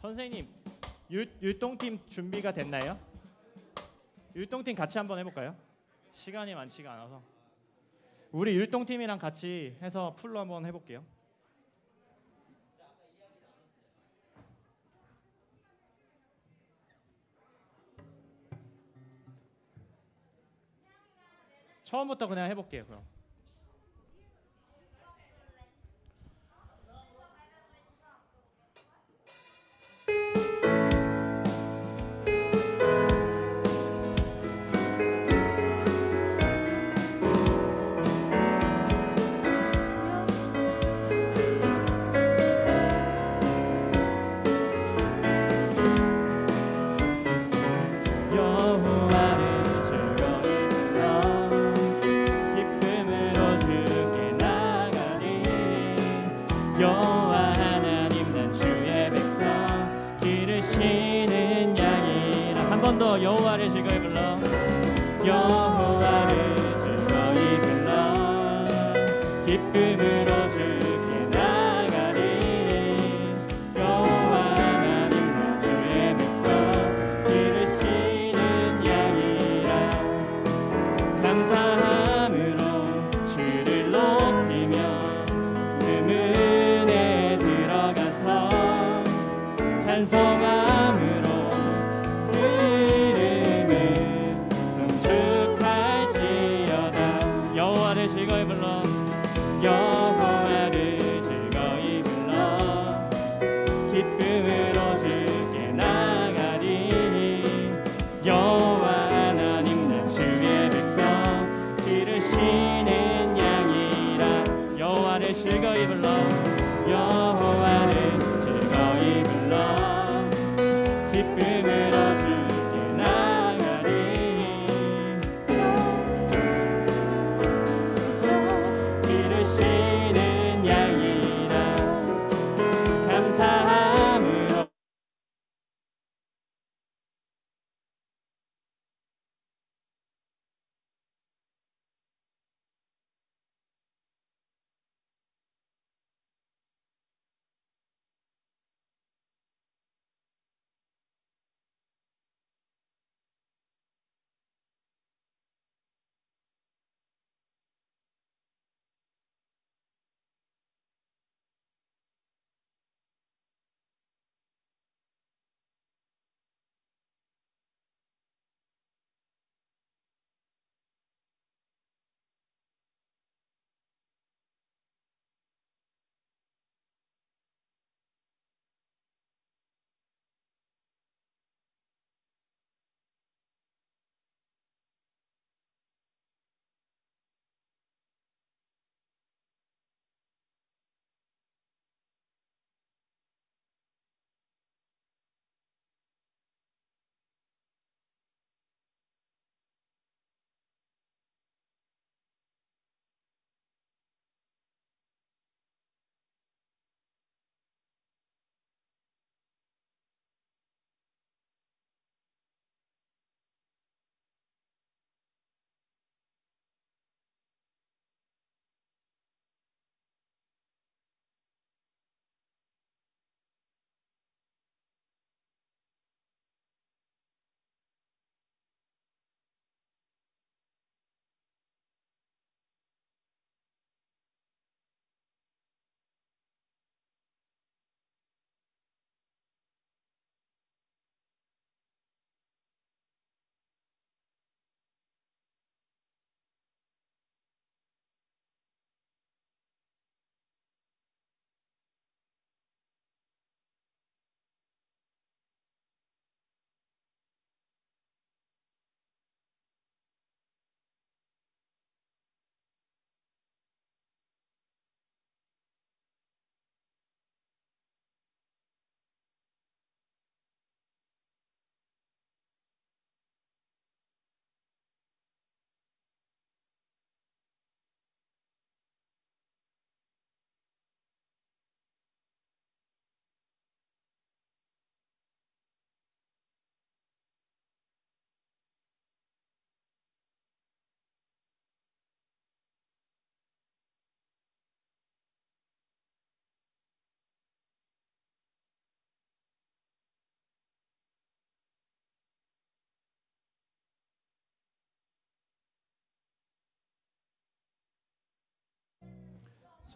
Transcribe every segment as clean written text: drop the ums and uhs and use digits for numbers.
선생님, 율동팀 준비가 됐나요? 율동팀 같이 한번 해볼까요? 시간이 많지가 않아서 우리 율동팀이랑 같이 해서 풀로 한번 해볼게요. 처음부터 그냥 해볼게요. 그럼 여호와 하나님 난 주의 백성 길을 쉬는 양이라. 한 번 더 여호와를 즐거이 불러. 여호와를 즐거이 불러 기쁨으로 주께 나가리. 여호와 하나님 난 주의 백성 길을 쉬는 양이라. 감사함으로 주를 높이며 찬송함으로 그 이름을 송축할지어다. 여호와를 즐거이 불러. 여호와를 즐거이 불러 기쁨으로 주께 나가리. 여호와 하나님 난 주의 백성 길을 쉬는 양이라. 여호와를 즐거이 불러. 여호와를 즐거이 불러 기쁨으로 주께 나가리. 길을 쉬는 양이라. 감사함으로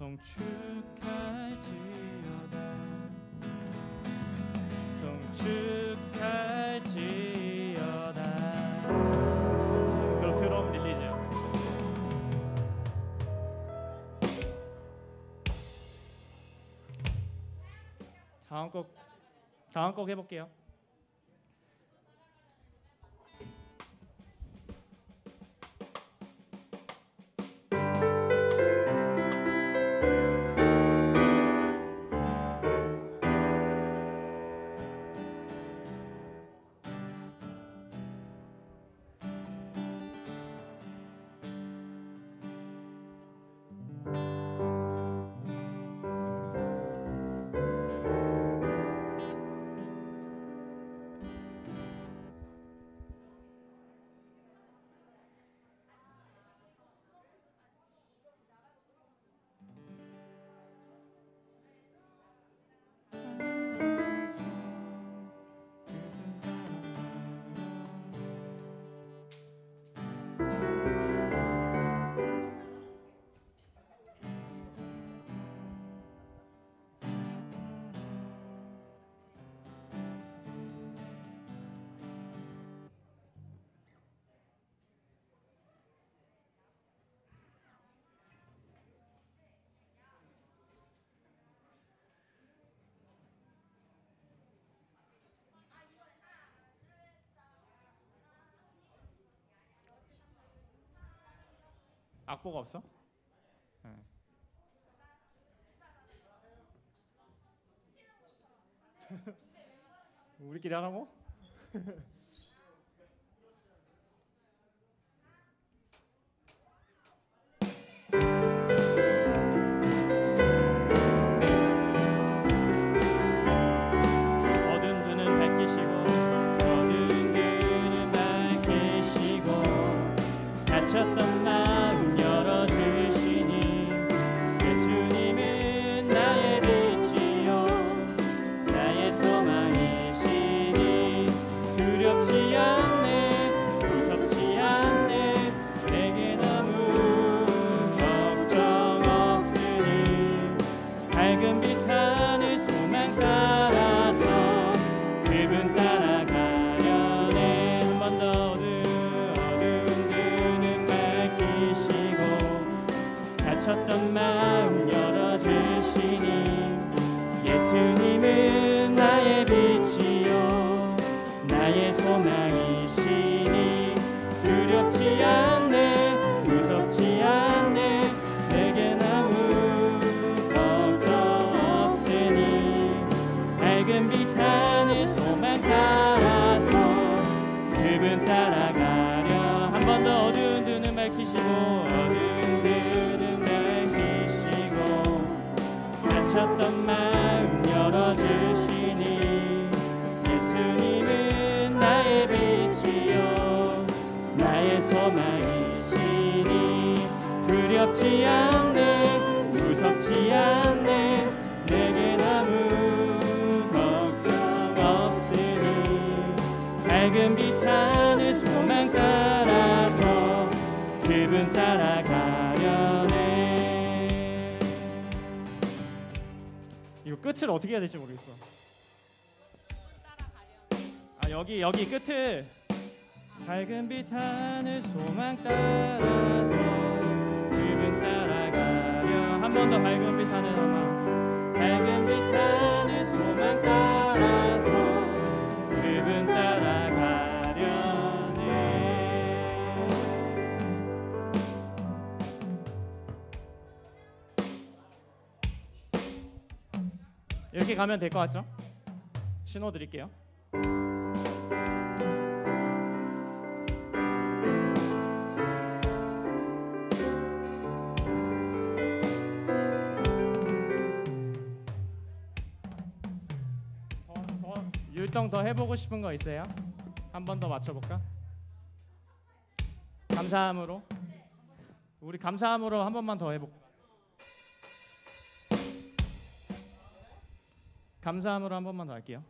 송축할지어다 송축할지어다. 그럼 드럼 릴리즈. 다음 곡 해볼게요. 악보가 없어? 네. 우리끼리 하라고? 갇혔던 마음 열어주시니 예수님은 나의 빛이요 나의 소망이시니 두렵지 않네 무섭지 않네 내게 너무 걱정 없으니 밝은 빛 하늘 소망 따라서 그분 따라가려네. 한 번 더 갇혔던 마음 열어주시니 예수님은 나의 빛이요 나의 소망이시니 두렵지 않네 무섭지 않네 내게 아무 걱정 없으니 밝은 빛 하늘 소망 따라서 그분 따라가려. 한 번 더 어두운 눈을 밝히시고 갇혔던 마음 열어주시니 예수님은 나의 빛이요 나의 소망이시니 두렵지 않네 무섭지 않네 내겐 아무 걱정 없으니 밝은 빛 하늘 소망 따라서 그분 따라가려네. 이거 끝을 어떻게 해야 될지 모르겠어. 아 여기 끝을 밝은 빛 하늘 소망 따라서 그분 따라가려. 한 번 더 밝은 빛 하늘 소망 밝은 빛 하늘 소망 따라서 그분 따라가려네. 이렇게 가면 될 것 같죠? 신호 드릴게요. 율동 더 해보고 싶은 거 있어요? 한 번 더 맞춰볼까? 감사함으로? 우리 감사함으로 한 번만 더 해볼까? 감사함으로 한 번만 더 할게요.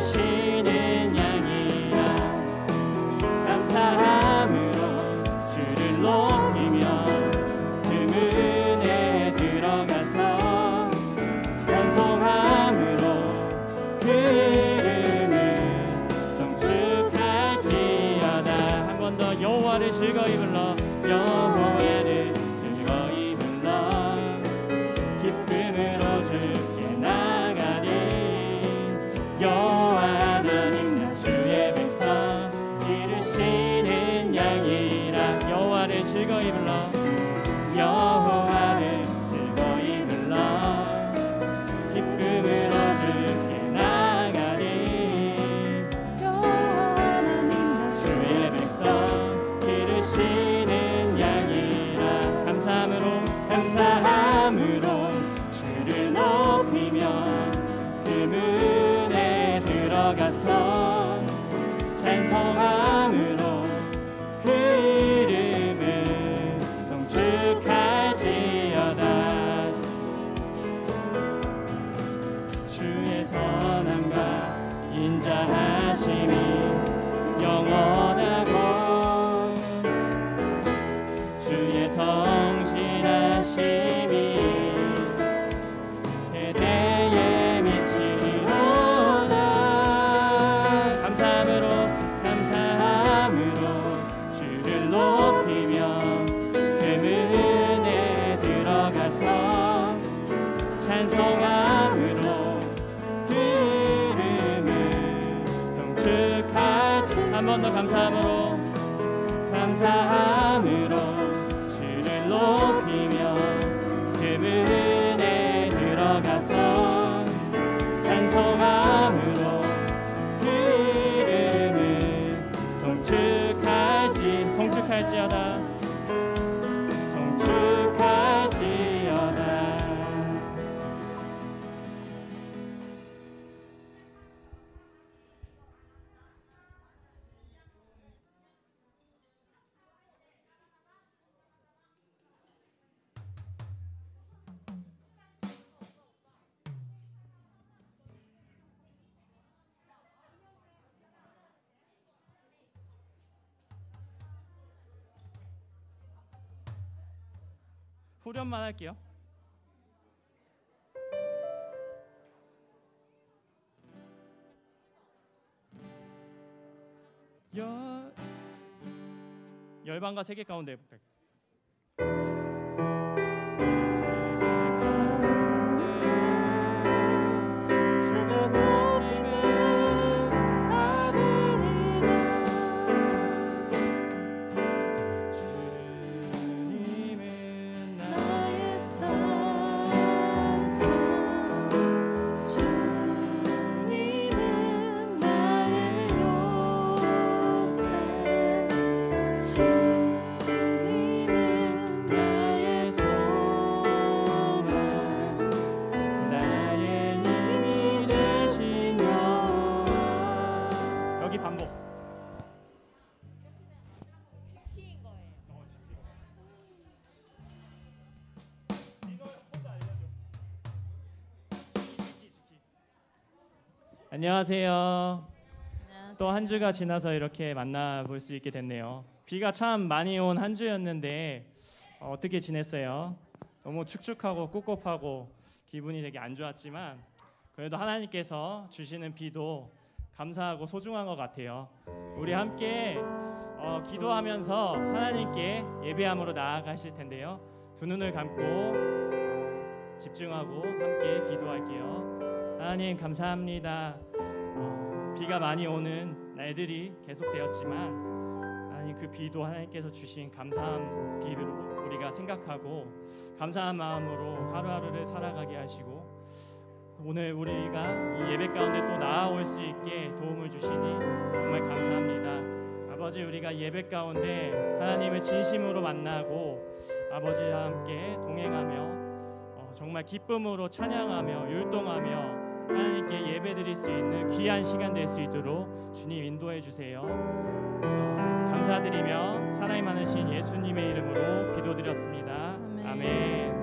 기르시는 양이라 감사함으로 주를 높이며 그문에 들어가서 찬송함으로 그 이름을 성축할지어다. 한 번 더 여호와를 즐거이 불러 여호와를 즐거이 불러 기쁨으로 주께 나가리. 여호와 하나님 나 주의 백성 기르시는 양이라. 여호와를 즐거이 불러 여호와를 즐거이 불러 기쁨으로 주께 나가리. 주의 백성 기르시는 양이라. 감사함으로 주를 높이며 그문에 들어가서 찬송함으로 그 이름을 성축할지어다. 주의 선함과 인자하심이 영원하고 주의 성실하심이 대대에 미치리로다. 감사함으로 주를 높이며 그문에 들어가서 찬송함으로 그 이름을 성축할지. 한 번 더 감사함으로 주를 높이며 그문에 들어가서 찬송함으로 그 이름을 성축할지어다. 후렴만 할게요. 열방과 세계 가운데 안녕하세요. 또 한 주가 지나서 이렇게 만나볼 수 있게 됐네요. 비가 참 많이 온 한 주였는데 어떻게 지냈어요? 너무 축축하고 꿉꿉하고 기분이 되게 안 좋았지만 그래도 하나님께서 주시는 비도 감사하고 소중한 것 같아요. 우리 함께 기도하면서 하나님께 예배함으로 나아가실 텐데요. 두 눈을 감고 집중하고 함께 기도할게요. 하나님 감사합니다. 비가 많이 오는 날들이 계속되었지만 하나님 그 비도 하나님께서 주신 감사한 비로 우리가 생각하고 감사한 마음으로 하루하루를 살아가게 하시고 오늘 우리가 이 예배 가운데 또 나아올 수 있게 도움을 주시니 정말 감사합니다. 아버지 우리가 예배 가운데 하나님을 진심으로 만나고 아버지와 함께 동행하며 정말 기쁨으로 찬양하며 율동하며 하나님께 예배드릴 수 있는 귀한 시간 될 수 있도록 주님 인도해 주세요. 감사드리며 사랑이 많으신 예수님의 이름으로 기도드렸습니다. 아멘.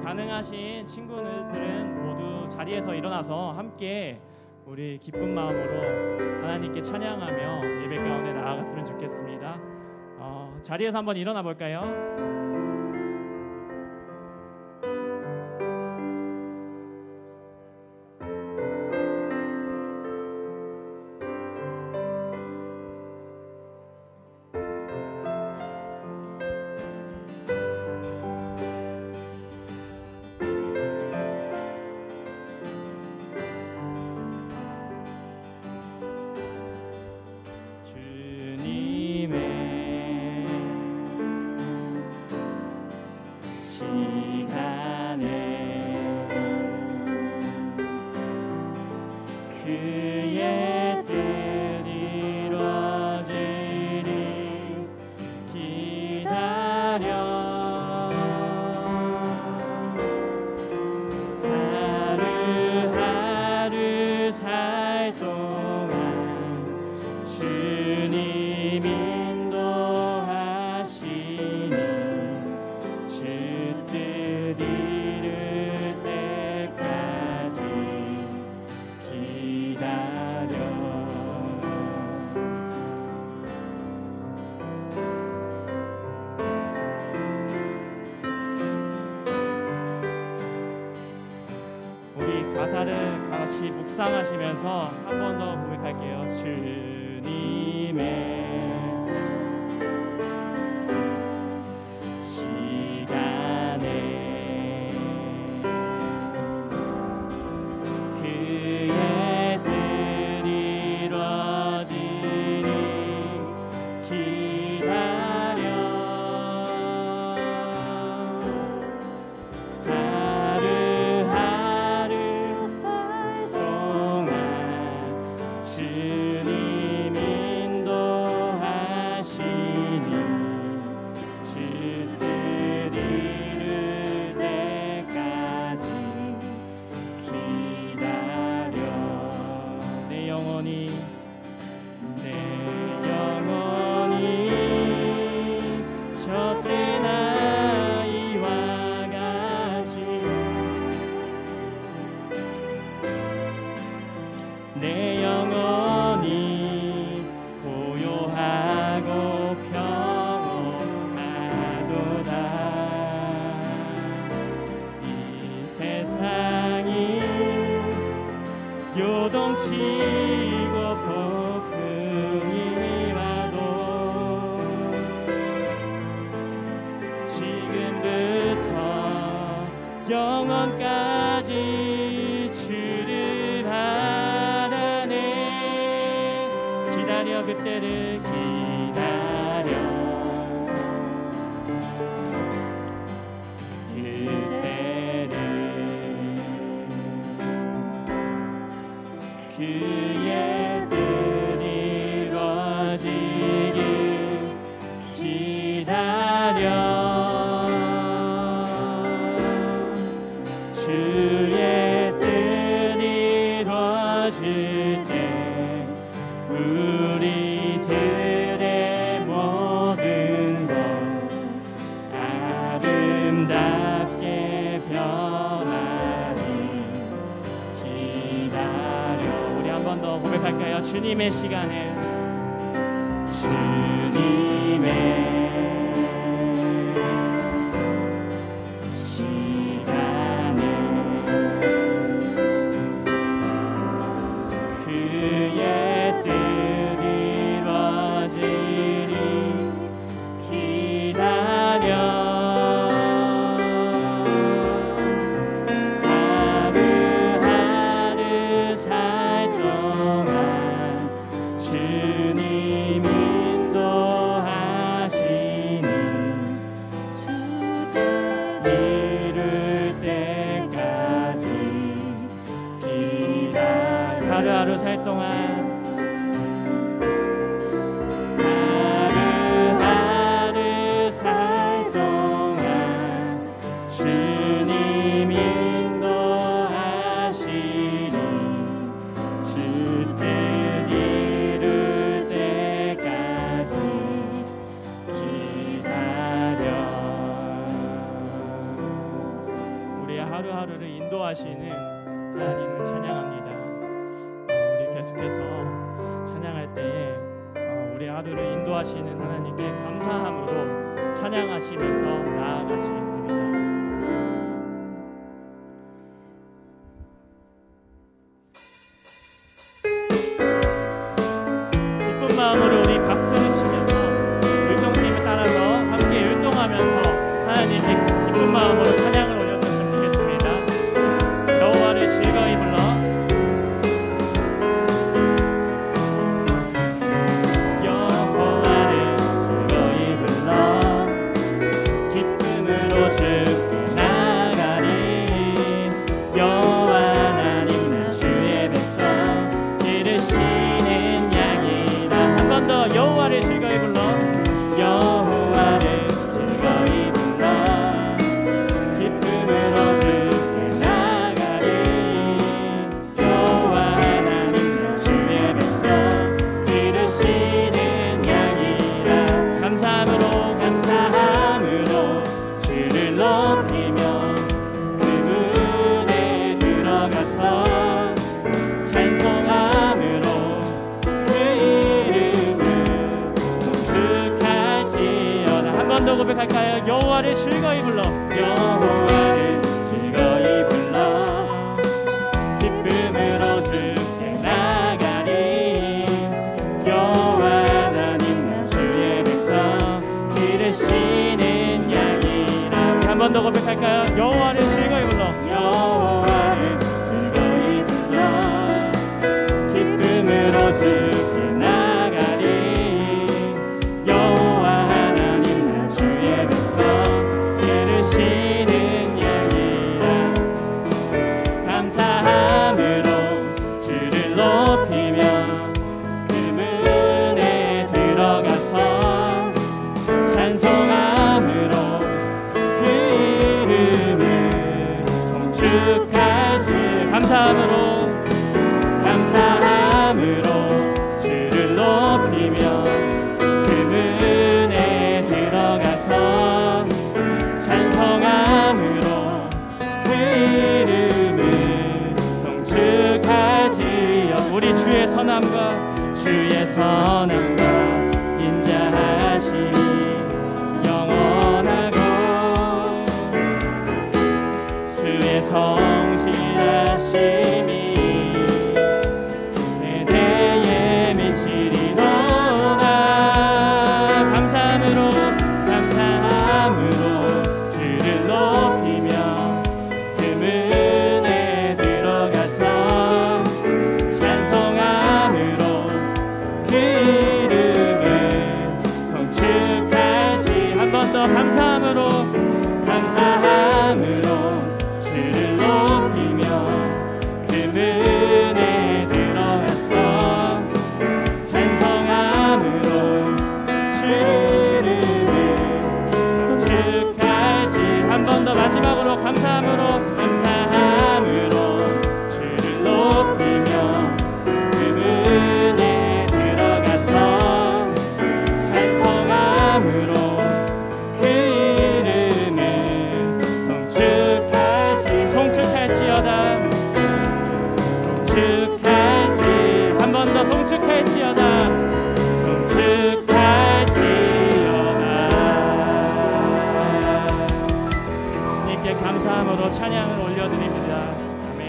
가능하신 친구들은 모두 자리에서 일어나서 함께 우리 기쁜 마음으로 하나님께 찬양하며 예배 가운데 나아갔으면 좋겠습니다. 자리에서 한번 일어나 볼까요? 가사를 같이 묵상하시면서 한 번 더 고백할게요. 주님의 시간에 그의 뜻이 이루어지니 기다려 주님 인도하시니 주 뜻 이룰 때까지 기다려 내 영혼이 저 때나 이와 같이 내 영혼이 고요하고 평온하도다. 이 세상이 요동치고 폭풍이 와도 지금부터 영원까지 주를 기다려 그때를 기다려 그의 뜻 이루어지길 기다려 주의 뜻 이루어질 때 우리들의 모든 것 아름답게 변하니 기다려. 우리 한 번 더 고백할까요? 주님의 시간에 주님의 시간에 그의 뜻 이루어지니 기다려 하루하루 살 동안 주님 인도하시니 주 뜻 이룰 때까지 기다려 하루하루 살 동안 주님 인도하시니 주 뜻 이룰 때까지 기다려. 우리의 하루하루를 인도하시는 하나님을 찬양합니다. 계속해서 찬양할 때에 우리 하루를 인도하시는 하나님께 감사함으로 찬양하시면서 나아가시겠습니다. 기쁜 마음으로 우리 박수를 치면서 율동팀에 따라서 함께 율동하면서 하나님께 기쁜 마음으로 찬양을 올려드렸으면 좋겠습니다. 여호와를 즐거이 불러 여호와를 즐거이 불러 기쁨으로 주께 나가리. 여호와 하나님 나 주의 백성 기르시는 양이라. 한 번 더 여호와를 즐거이 불러 여호와를 즐거이 불러 기쁨으로 주께 나가리. 여호와 하나님 나 주의 백성 기르시는 양이라. 감사함으로 주를 높이며 그분에 들어가서 찬송함으로 그 이름을 송축할지어다. 한 번 더 고백할까요? 여호와를 즐거이 불러 여호와를 즐거이 불러 기쁨으로 주께 나가리. 여호와 하나님 나 주의 백성 기르시는 양이라. 한 번 더 고백할까요? 여호와를 즐거이 불러 여호와를 즐거이 불러 기쁨으로 주께 나가리. 여호와 하나님 나 주의 백성 기르시는 양이라. 감사함으로 주를 높이며 그문에 들어가서 찬송함으로 그 이름을 송축하지. 감사함으로 주를 높이며 그문에 들어가서 찬송함으로 그 이름을 송축하지요. 우리 주의 선함과 인자하심이 영원하고 주의 성실하심이 대대에 미치리로다. 감사함으로 주를 높이며 그문에 들어가서 찬송함으로 그 이름을 성축하지. 한 번 더 감사함으로 주를 높이며 그문에 들어가서 찬송함으로 주 이름을 성축하지. 한 번 더 마지막으로 감사함으로 주를 높이며 그문에 들어가서 찬송함으로 그 이름을 송축할지어다. 한 번 더 송축할지어다. 주님께 감사함으로 찬양을 올려드립니다. 아멘.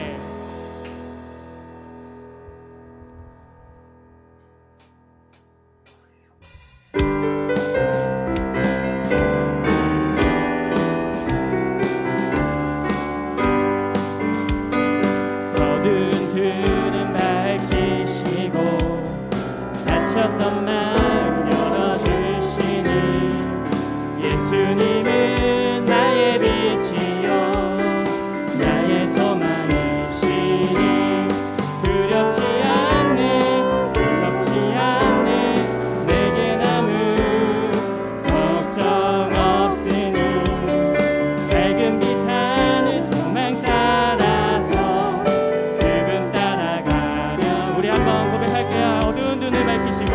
어두운 들은 밝히시고 닫혔던 마음 열어주시니 예수님은 나의 빛이요 나의 소망이시니 두렵지 않네 무섭지 않네 내게 남은 걱정 없으니 밝은 빛 하늘 소망 따라서 그분 따라가며. 우리 한번 고백할게요. 어두운 눈을 밝히시고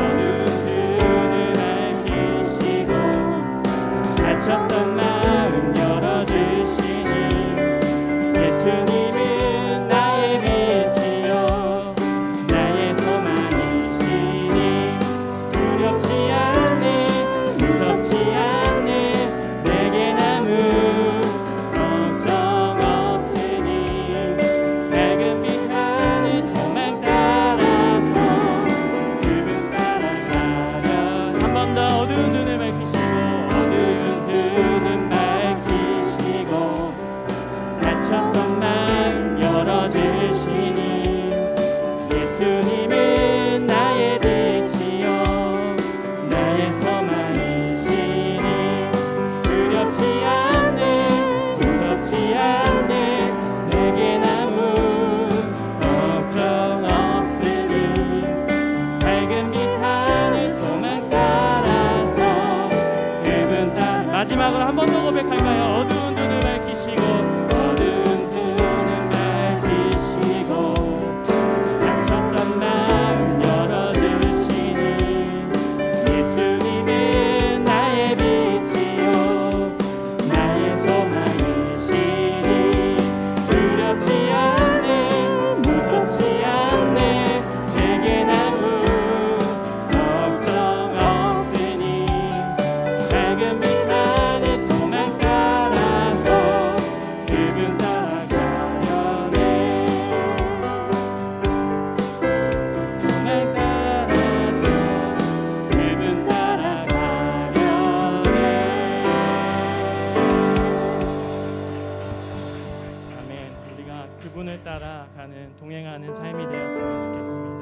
그분을 따라가는 동행하는 삶이 되었으면 좋겠습니다.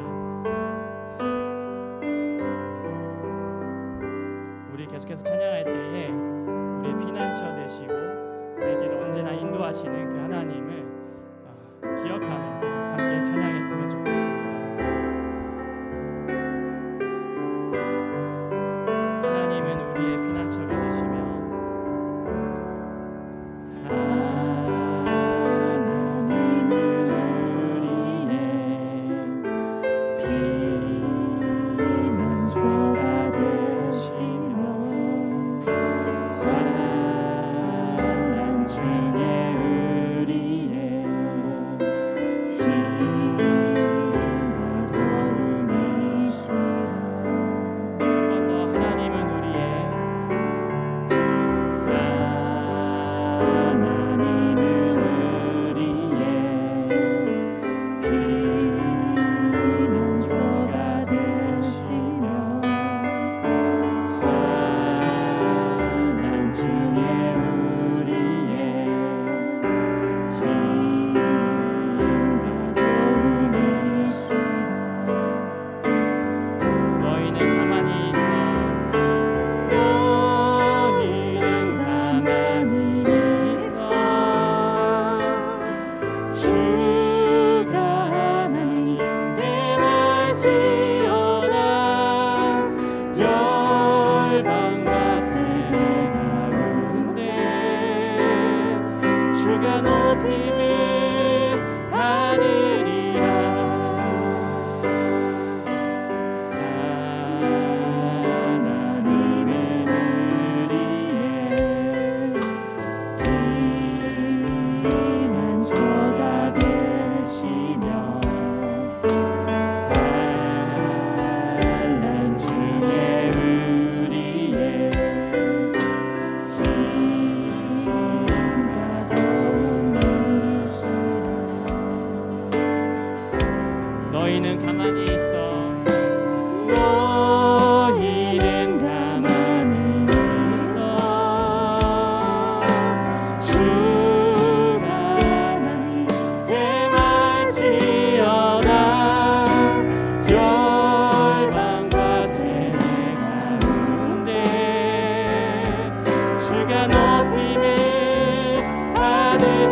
우리 계속해서 찬양할 때에 우리의 피난처 되시고 우리의 길을 언제나 인도하시는 그 하나님을 기억하면서 함께 찬양했으면 좋겠습니다. 하나님은 우리의 피난처가 되시며 너희는 가만히 있어. 너희는 가만히 있어. 주가 하나님 대말지어다. 열방과 세계 가운데 주가 높임을 받을.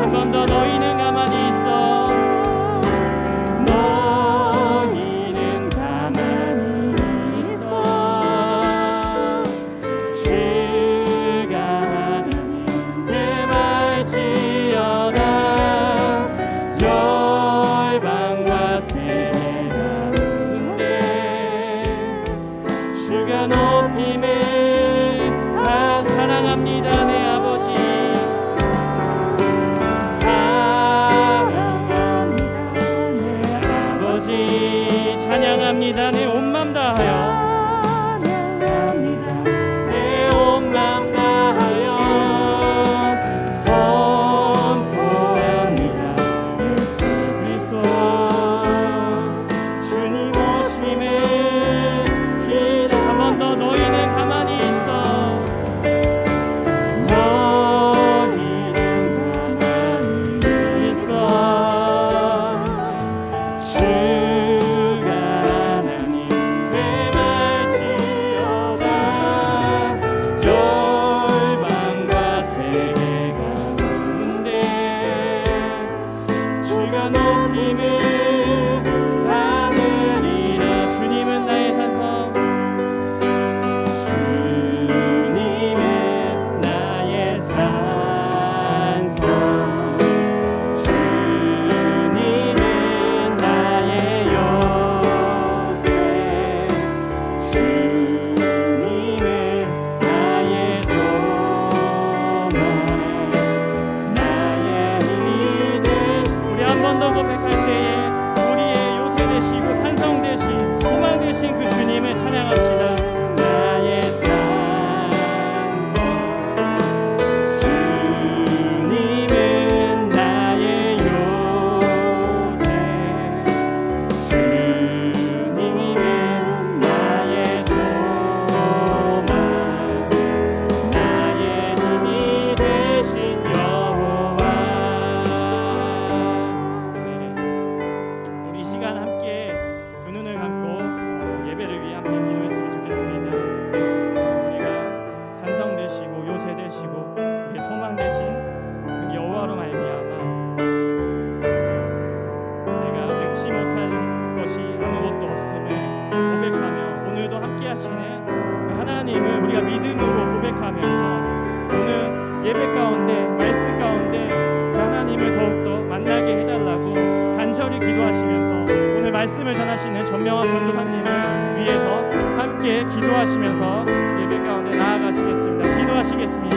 한 번 더 너희는 가만히 있어. 사랑합니다 내 아버지. 사랑합니다 내 아버지. 찬양합니다 내 온 맘 다하여. 찬양합니다 내 온 맘 다하여. 선포합니다 예수 그리스도. 주님 오심을 기다. 한 번 더 너희는 가만히 있어. 한 번 더 고백할 때에 믿음으로 고백하면서 오늘 예배 가운데 말씀 가운데 하나님을 더욱더 만나게 해달라고 간절히 기도하시면서 오늘 말씀을 전하시는 전명학 전도사님을 위해서 함께 기도하시면서 예배 가운데 나아가시겠습니다. 기도하시겠습니다.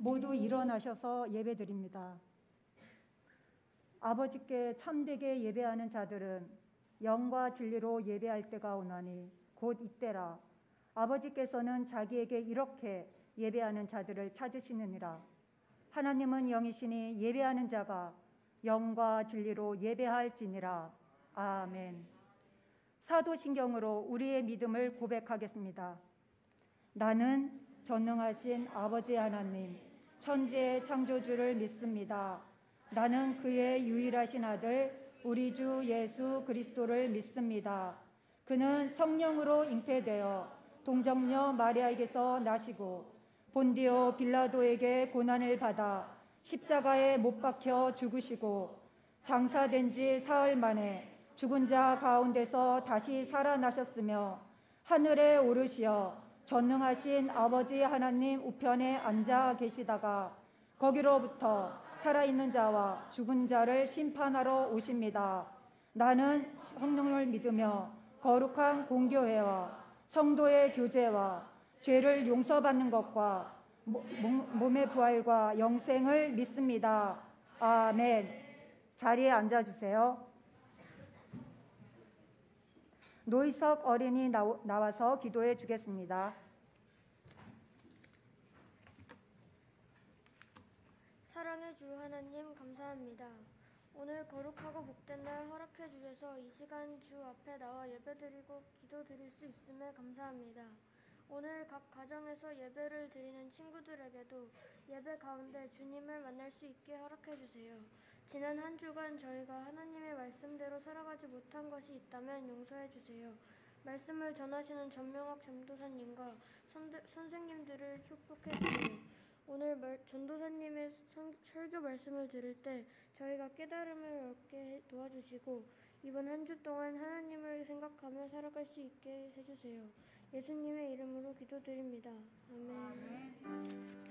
모두 일어나셔서 예배드립니다. 아버지께 참되게 예배하는 자들은 영과 진리로 예배할 때가 오나니 곧 이때라. 아버지께서는 자기에게 이렇게 예배하는 자들을 찾으시느니라. 하나님은 영이시니 예배하는 자가 영과 진리로 예배할지니라. 아멘. 사도신경으로 우리의 믿음을 고백하겠습니다. 나는 전능하신 아버지 하나님, 천지의 창조주를 믿습니다. 나는 그의 유일하신 아들 우리 주 예수 그리스도를 믿습니다. 그는 성령으로 잉태되어 동정녀 마리아에게서 나시고 본디오 빌라도에게 고난을 받아 십자가에 못 박혀 죽으시고 장사된 지 사흘 만에 죽은 자 가운데서 다시 살아나셨으며 하늘에 오르시어 전능하신 아버지 하나님 우편에 앉아 계시다가 거기로부터 살아있는 자와 죽은 자를 심판하러 오십니다. 나는 성령을 믿으며 거룩한 공교회와 성도의 교제와 죄를 용서받는 것과 몸의 부활과 영생을 믿습니다. 아멘. 자리에 앉아주세요. 노희석 어린이 나와서 기도해 주겠습니다. 사랑의 주 하나님 감사합니다. 오늘 거룩하고 복된 날 허락해 주셔서 이 시간 주 앞에 나와 예배드리고 기도드릴 수 있음에 감사합니다. 오늘 각 가정에서 예배를 드리는 친구들에게도 예배 가운데 주님을 만날 수 있게 허락해 주세요. 지난 한 주간 저희가 하나님의 말씀대로 살아가지 못한 것이 있다면 용서해 주세요. 말씀을 전하시는 전명학 전도사님과 선생님들을 축복해 주세요. 오늘 전도사님의 설교 말씀을 들을 때 저희가 깨달음을 얻게 도와주시고 이번 한 주 동안 하나님을 생각하며 살아갈 수 있게 해주세요. 예수님의 이름으로 기도드립니다. 아멘.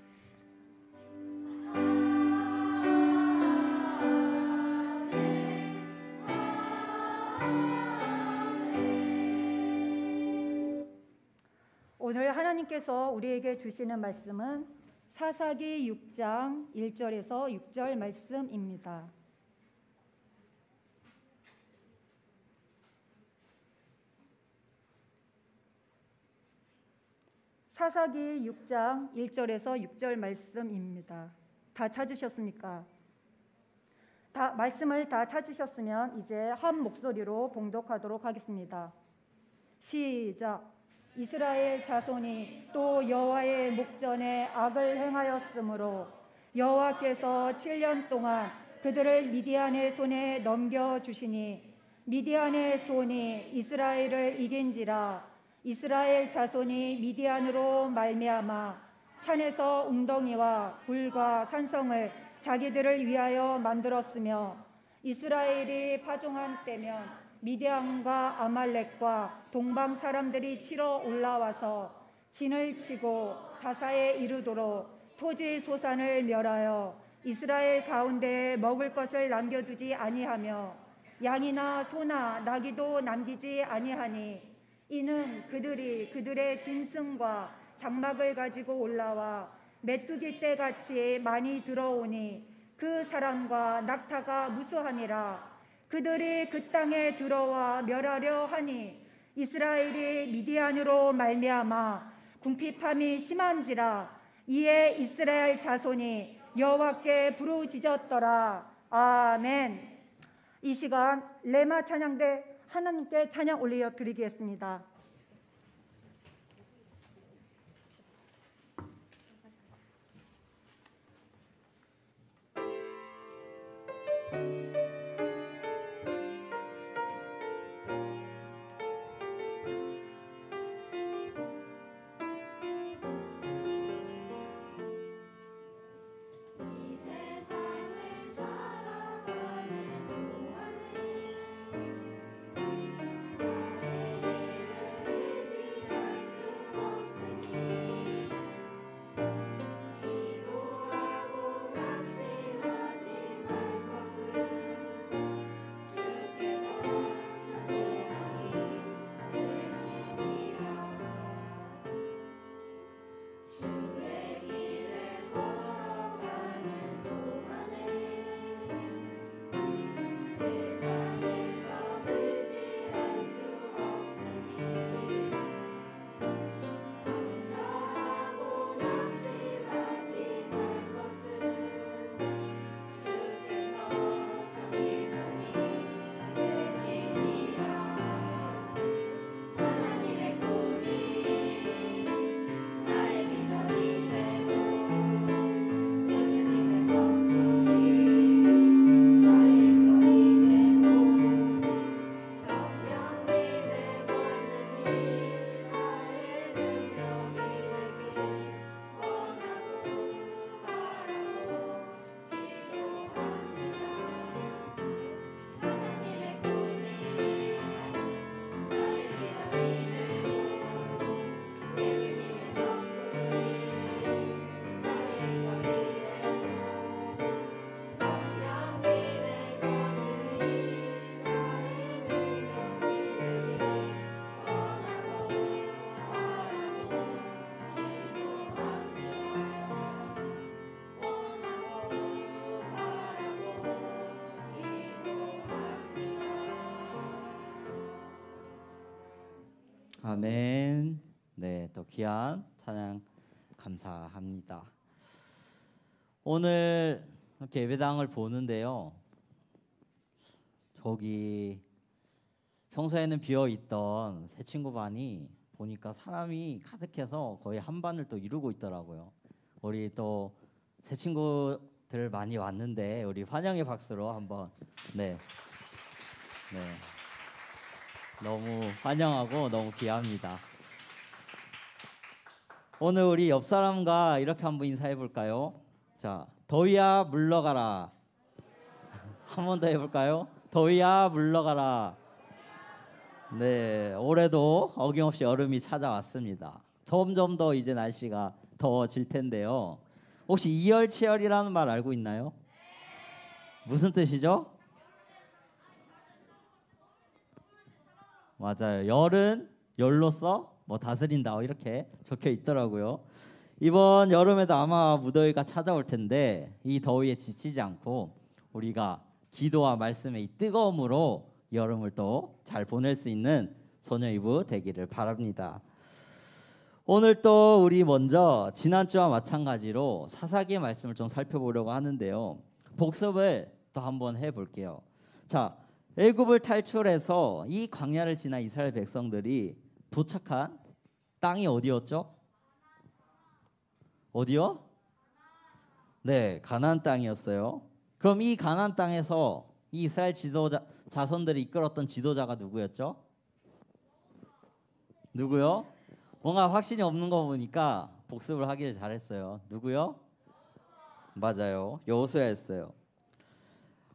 오늘 하나님께서 우리에게 주시는 말씀은 사사기 6장 1절에서 6절 말씀입니다. 사사기 6장 1절에서 6절 말씀입니다. 다 찾으셨습니까? 말씀을 다 찾으셨으면 이제 한 목소리로 봉독하도록 하겠습니다. 시작. 이스라엘 자손이 또 여호와의 목전에 악을 행하였으므로 여호와께서 7년 동안 그들을 미디안의 손에 넘겨주시니 미디안의 손이 이스라엘을 이긴지라. 이스라엘 자손이 미디안으로 말미암아 산에서 웅덩이와 굴과 산성을 자기들을 위하여 만들었으며 이스라엘이 파종한 때면 미디안과 아말렉과 동방 사람들이 치러 올라와서 진을 치고 가사에 이르도록 토지 소산을 멸하여 이스라엘 가운데에 먹을 것을 남겨두지 아니하며 양이나 소나 나귀도 남기지 아니하니 이는 그들이 그들의 짐승과 장막을 가지고 올라와 메뚜기 떼같이 많이 들어오니 그 사람과 낙타가 무수하니라. 그들이 그 땅에 들어와 멸하려 하니 이스라엘이 미디안으로 말미암아 궁핍함이 심한지라. 이에 이스라엘 자손이 여호와께 부르짖었더라. 아멘. 이 시간 레마 찬양대 하나님께 찬양 올려 드리겠습니다. 아멘. 네, 또 귀한 찬양 감사합니다. 오늘 이렇게 예배당을 보는데요. 저기 평소에는 비어 있던 새 친구 반이 보니까 사람이 가득해서 거의 한 반을 또 이루고 있더라고요. 우리 또 새 친구들 많이 왔는데 우리 환영의 박수로 한번 네. 너무 환영하고 너무 귀합니다. 오늘 우리 옆 사람과 이렇게 한번 인사해 볼까요? 자, 더위야 물러가라. 한 번 더 해볼까요? 더위야 물러가라. 네, 올해도 어김없이 여름이 찾아왔습니다. 점점 더 이제 날씨가 더워질 텐데요. 혹시 이열치열이라는 말 알고 있나요? 무슨 뜻이죠? 맞아요. 열은 열로써 뭐 다스린다 이렇게 적혀 있더라고요. 이번 여름에도 아마 무더위가 찾아올 텐데 이 더위에 지치지 않고 우리가 기도와 말씀의 이 뜨거움으로 여름을 또 잘 보낼 수 있는 소녀이브 되기를 바랍니다. 오늘 또 우리 먼저 지난주와 마찬가지로 사사기의 말씀을 좀 살펴보려고 하는데요. 복습을 또 한번 해볼게요. 자, 애굽을 탈출해서 이 광야를 지나 이스라엘 백성들이 도착한 땅이 어디였죠? 어디요? 네, 가나안 땅이었어요. 그럼 이 가나안 땅에서 이 이스라엘 지도자 자손들이 이끌었던 지도자가 누구였죠? 누구요? 뭔가 확신이 없는 거 보니까 복습을 하길 잘했어요. 누구요? 맞아요. 여호수아였어요.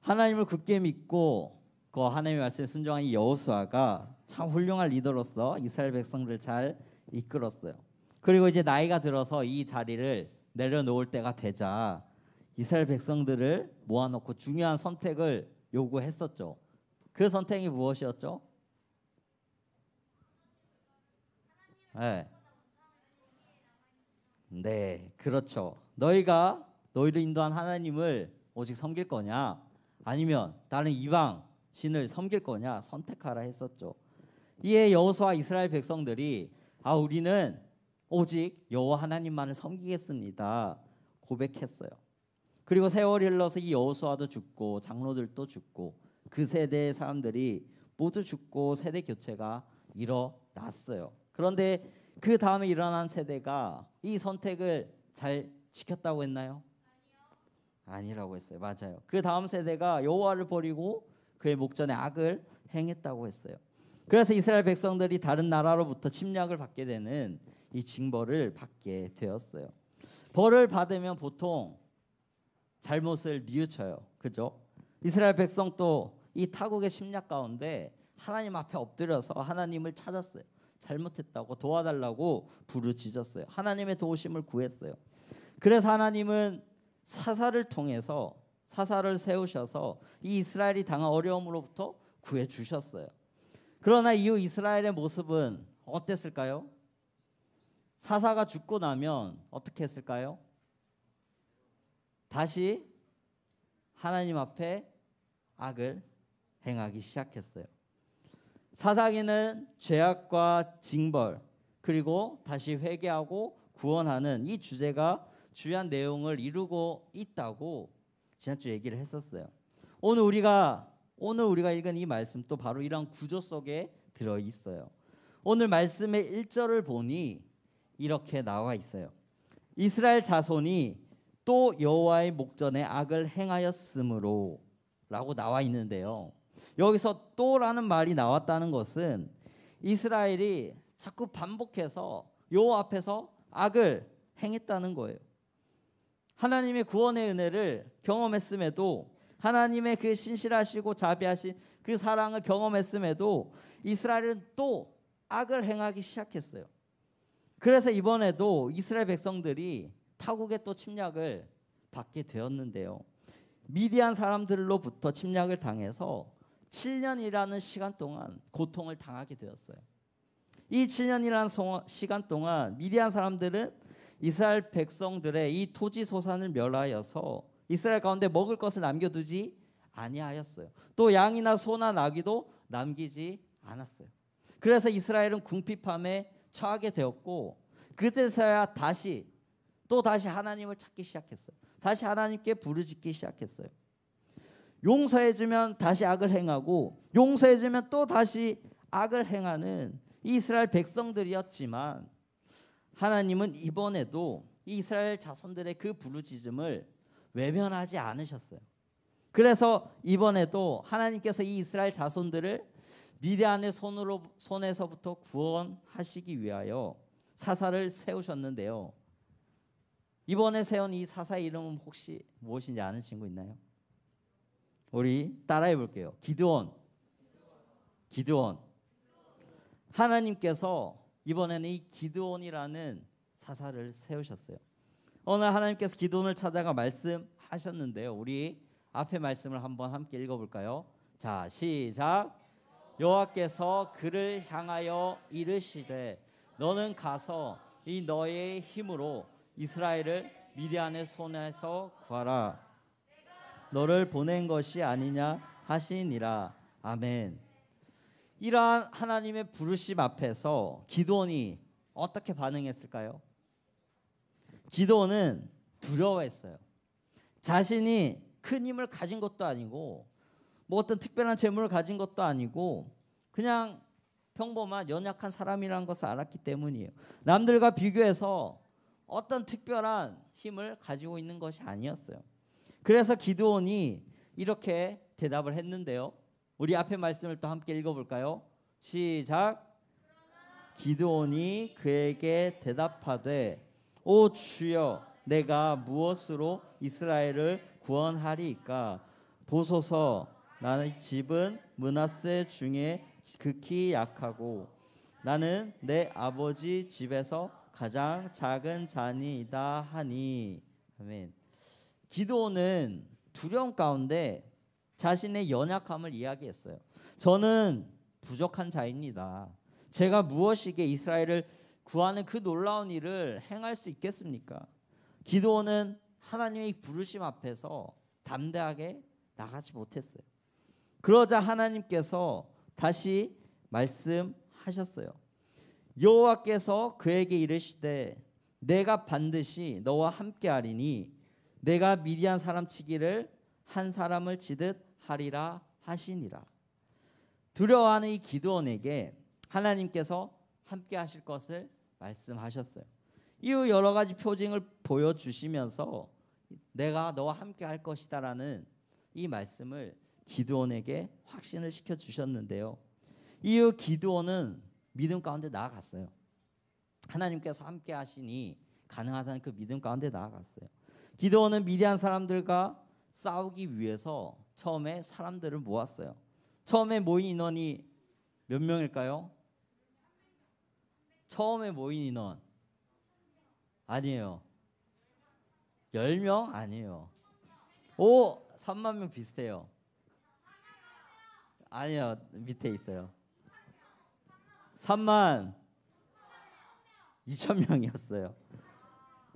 하나님을 굳게 믿고 그 하나님의 말씀에 순종한 이 여호수아가 참 훌륭한 리더로서 이스라엘 백성들을 잘 이끌었어요. 그리고 이제 나이가 들어서 이 자리를 내려놓을 때가 되자 이스라엘 백성들을 모아놓고 중요한 선택을 요구했었죠. 그 선택이 무엇이었죠? 네, 그렇죠. 너희를 인도한 하나님을 오직 섬길 거냐, 아니면 다른 이방 신을 섬길 거냐 선택하라 했었죠. 이에 여호수아 이스라엘 백성들이 우리는 오직 여호와 하나님만을 섬기겠습니다 고백했어요. 그리고 세월이 흘러서 이 여호수아도 죽고 장로들도 죽고 그 세대의 사람들이 모두 죽고 세대 교체가 일어났어요. 그런데 그 다음에 일어난 세대가 이 선택을 잘 지켰다고 했나요? 아니라고 했어요. 맞아요. 그 다음 세대가 여호와를 버리고 그의 목전에 악을 행했다고 했어요. 그래서 이스라엘 백성들이 다른 나라로부터 침략을 받게 되는 이 징벌을 받게 되었어요. 벌을 받으면 보통 잘못을 뉘우쳐요. 그죠? 이스라엘 백성도 이 타국의 침략 가운데 하나님 앞에 엎드려서 하나님을 찾았어요. 잘못했다고 도와달라고 부르짖었어요. 하나님의 도우심을 구했어요. 그래서 하나님은 사사를 통해서 사사를 세우셔서 이 이스라엘이 당한 어려움으로부터 구해 주셨어요. 그러나 이후 이스라엘의 모습은 어땠을까요? 사사가 죽고 나면 어떻게 했을까요? 다시 하나님 앞에 악을 행하기 시작했어요. 사사기는 죄악과 징벌 그리고 다시 회개하고 구원하는 이 주제가 주요한 내용을 이루고 있다고 지난주 얘기를 했었어요. 오늘 우리가 읽은 이 말씀도 바로 이런 구조 속에 들어 있어요. 오늘 말씀의 1절을 보니 이렇게 나와 있어요. 이스라엘 자손이 또 여호와의 목전에 악을 행하였으므로 라고 나와 있는데요. 여기서 또라는 말이 나왔다는 것은 이스라엘이 자꾸 반복해서 여호와 앞에서 악을 행했다는 거예요. 하나님의 구원의 은혜를 경험했음에도 하나님의 그 신실하시고 자비하신 그 사랑을 경험했음에도 이스라엘은 또 악을 행하기 시작했어요. 그래서 이번에도 이스라엘 백성들이 타국의 또 침략을 받게 되었는데요. 미디안 사람들로부터 침략을 당해서 7년이라는 시간 동안 고통을 당하게 되었어요. 이 7년이라는 시간 동안 미디안 사람들은 이스라엘 백성들의 이 토지 소산을 멸하여서 이스라엘 가운데 먹을 것을 남겨두지 아니하였어요. 또 양이나 소나 나귀도 남기지 않았어요. 그래서 이스라엘은 궁핍함에 처하게 되었고 그제서야 다시 하나님을 찾기 시작했어요. 다시 하나님께 부르짖기 시작했어요. 용서해주면 다시 악을 행하고 용서해주면 또 다시 악을 행하는 이스라엘 백성들이었지만 하나님은 이번에도 이스라엘 자손들의 그 부르짖음을 외면하지 않으셨어요. 그래서 이번에도 하나님께서 이 이스라엘 자손들을 미디안의 손에서부터 구원하시기 위하여 사사를 세우셨는데요. 이번에 세운 이 사사의 이름은 혹시 무엇인지 아는 친구 있나요? 우리 따라해 볼게요. 기드온. 하나님께서 이번에는 이 기드온이라는 사사를 세우셨어요. 오늘 하나님께서 기드온을 찾아가 말씀하셨는데요. 우리 앞에 말씀을 한번 함께 읽어볼까요? 자, 시작. 여호와께서 그를 향하여 이르시되 너는 가서 이 너의 힘으로 이스라엘을 미디안의 손에서 구하라. 너를 보낸 것이 아니냐 하시니라. 아멘. 이러한 하나님의 부르심 앞에서 기드온이 어떻게 반응했을까요? 기드온은 두려워했어요. 자신이 큰 힘을 가진 것도 아니고 뭐 어떤 특별한 재물을 가진 것도 아니고 그냥 평범한 연약한 사람이라는 것을 알았기 때문이에요. 남들과 비교해서 어떤 특별한 힘을 가지고 있는 것이 아니었어요. 그래서 기드온이 이렇게 대답을 했는데요. 우리 앞에 말씀을 또 함께 읽어볼까요? 시작. 기드온이 그에게 대답하되 오 주여 내가 무엇으로 이스라엘을 구원하리이까? 보소서 나의 집은 므낫세 중에 극히 약하고 나는 내 아버지 집에서 가장 작은 자니이다 하니. 아멘. 기드온은 두려움 가운데 자신의 연약함을 이야기했어요. 저는 부족한 자입니다. 제가 무엇이기에 이스라엘을 구하는 그 놀라운 일을 행할 수 있겠습니까? 기드온은 하나님의 부르심 앞에서 담대하게 나가지 못했어요. 그러자 하나님께서 다시 말씀하셨어요. 여호와께서 그에게 이르시되 내가 반드시 너와 함께하리니 내가 미디안 사람 치기를 한 사람을 치듯 하리라 하시니라. 두려워하는 이 기드온에게 하나님께서 함께 하실 것을 말씀하셨어요. 이후 여러 가지 표징을 보여주시면서 내가 너와 함께 할 것이다라는 이 말씀을 기드온에게 확신을 시켜주셨는데요. 이후 기드온은 믿음 가운데 나아갔어요. 하나님께서 함께 하시니 가능하다는 그 믿음 가운데 나아갔어요. 기드온은 미디안 사람들과 싸우기 위해서 처음에 사람들을 모았어요. 처음에 모인 인원이 몇 명일까요? 처음에 모인 인원 아니에요. 10명 아니에요. 오, 3만 명 비슷해요. 아니요, 밑에 있어요. 3만 2천 명이었어요.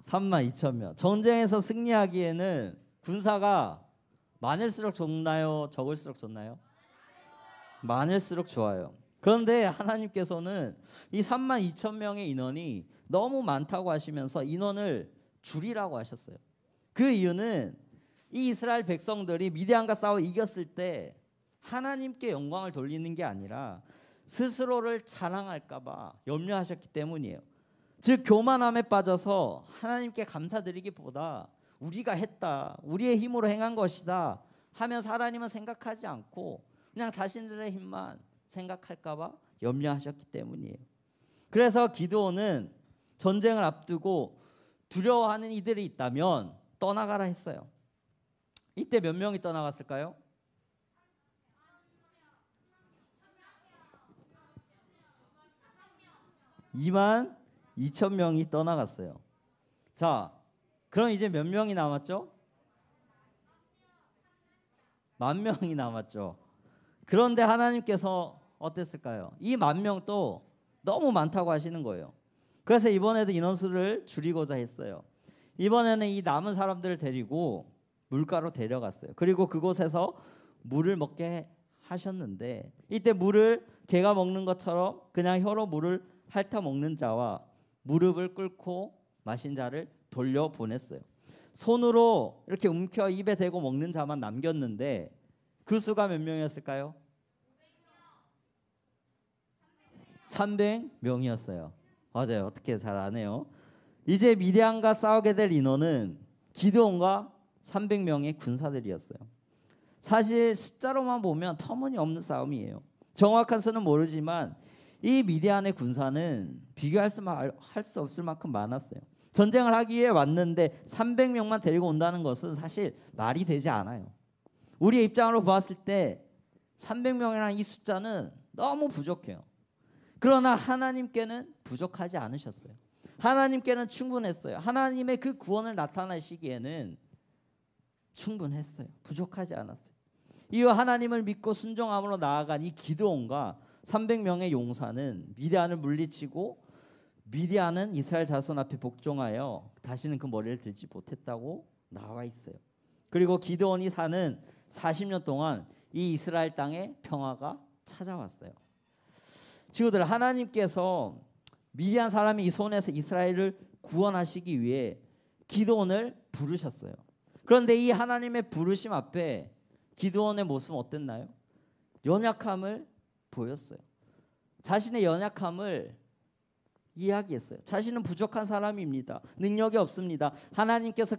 3만 2천 명. 전쟁에서 승리하기에는 군사가 많을수록 좋나요? 적을수록 좋나요? 많을수록 좋아요. 그런데 하나님께서는 이 3만 2천 명의 인원이 너무 많다고 하시면서 인원을 줄이라고 하셨어요. 그 이유는 이 이스라엘 백성들이 미디안과 싸워 이겼을 때 하나님께 영광을 돌리는 게 아니라 스스로를 자랑할까 봐 염려하셨기 때문이에요. 즉 교만함에 빠져서 하나님께 감사드리기보다 우리가 했다, 우리의 힘으로 행한 것이다 하면서 하나님은 생각하지 않고 그냥 자신들의 힘만 생각할까 봐 염려하셨기 때문이에요. 그래서 기드온은 전쟁을 앞두고 두려워하는 이들이 있다면 떠나가라 했어요. 이때 몇 명이 떠나갔을까요? 2만 2천 명이 떠나갔어요. 자, 그럼 이제 몇 명이 남았죠? 10,000명이 남았죠. 그런데 하나님께서 어땠을까요? 이 10,000명도 너무 많다고 하시는 거예요. 그래서 이번에도 인원수를 줄이고자 했어요. 이번에는 이 남은 사람들을 데리고 물가로 데려갔어요. 그리고 그곳에서 물을 먹게 하셨는데 이때 물을 개가 먹는 것처럼 그냥 혀로 물을 핥아 먹는 자와 무릎을 꿇고 마신 자를 돌려보냈어요. 손으로 이렇게 움켜 입에 대고 먹는 자만 남겼는데 그 수가 몇 명이었을까요? 300명이었어요. 맞아요. 어떻게 잘 아네요. 이제 미디안과 싸우게 될 인원은 기드온과 300명의 군사들이었어요. 사실 숫자로만 보면 터무니없는 싸움이에요. 정확한 수는 모르지만 이 미디안의 군사는 비교할 수 없을 만큼 많았어요. 전쟁을 하기 위해 왔는데 300명만 데리고 온다는 것은 사실 말이 되지 않아요. 우리의 입장으로 보았을 때 300명이라는 이 숫자는 너무 부족해요. 그러나 하나님께는 부족하지 않으셨어요. 하나님께는 충분했어요. 하나님의 그 구원을 나타내시기에는 충분했어요. 부족하지 않았어요. 이후 하나님을 믿고 순종함으로 나아간 이 기드온과 300명의 용사는 미디안을 물리치고 미디안은 이스라엘 자손 앞에 복종하여 다시는 그 머리를 들지 못했다고 나와 있어요. 그리고 기드온이 사는 40년 동안 이 이스라엘 땅에 평화가 찾아왔어요. 친구들, 하나님께서 미디안 사람이 이 손에서 이스라엘을 구원하시기 위해 기드온을 부르셨어요. 그런데 이 하나님의 부르심 앞에 기드온의 모습은 어땠나요? 연약함을 보였어요. 자신의 연약함을 이야기했어요. 자신은 부족한 사람입니다. 능력이 없습니다. 하나님께서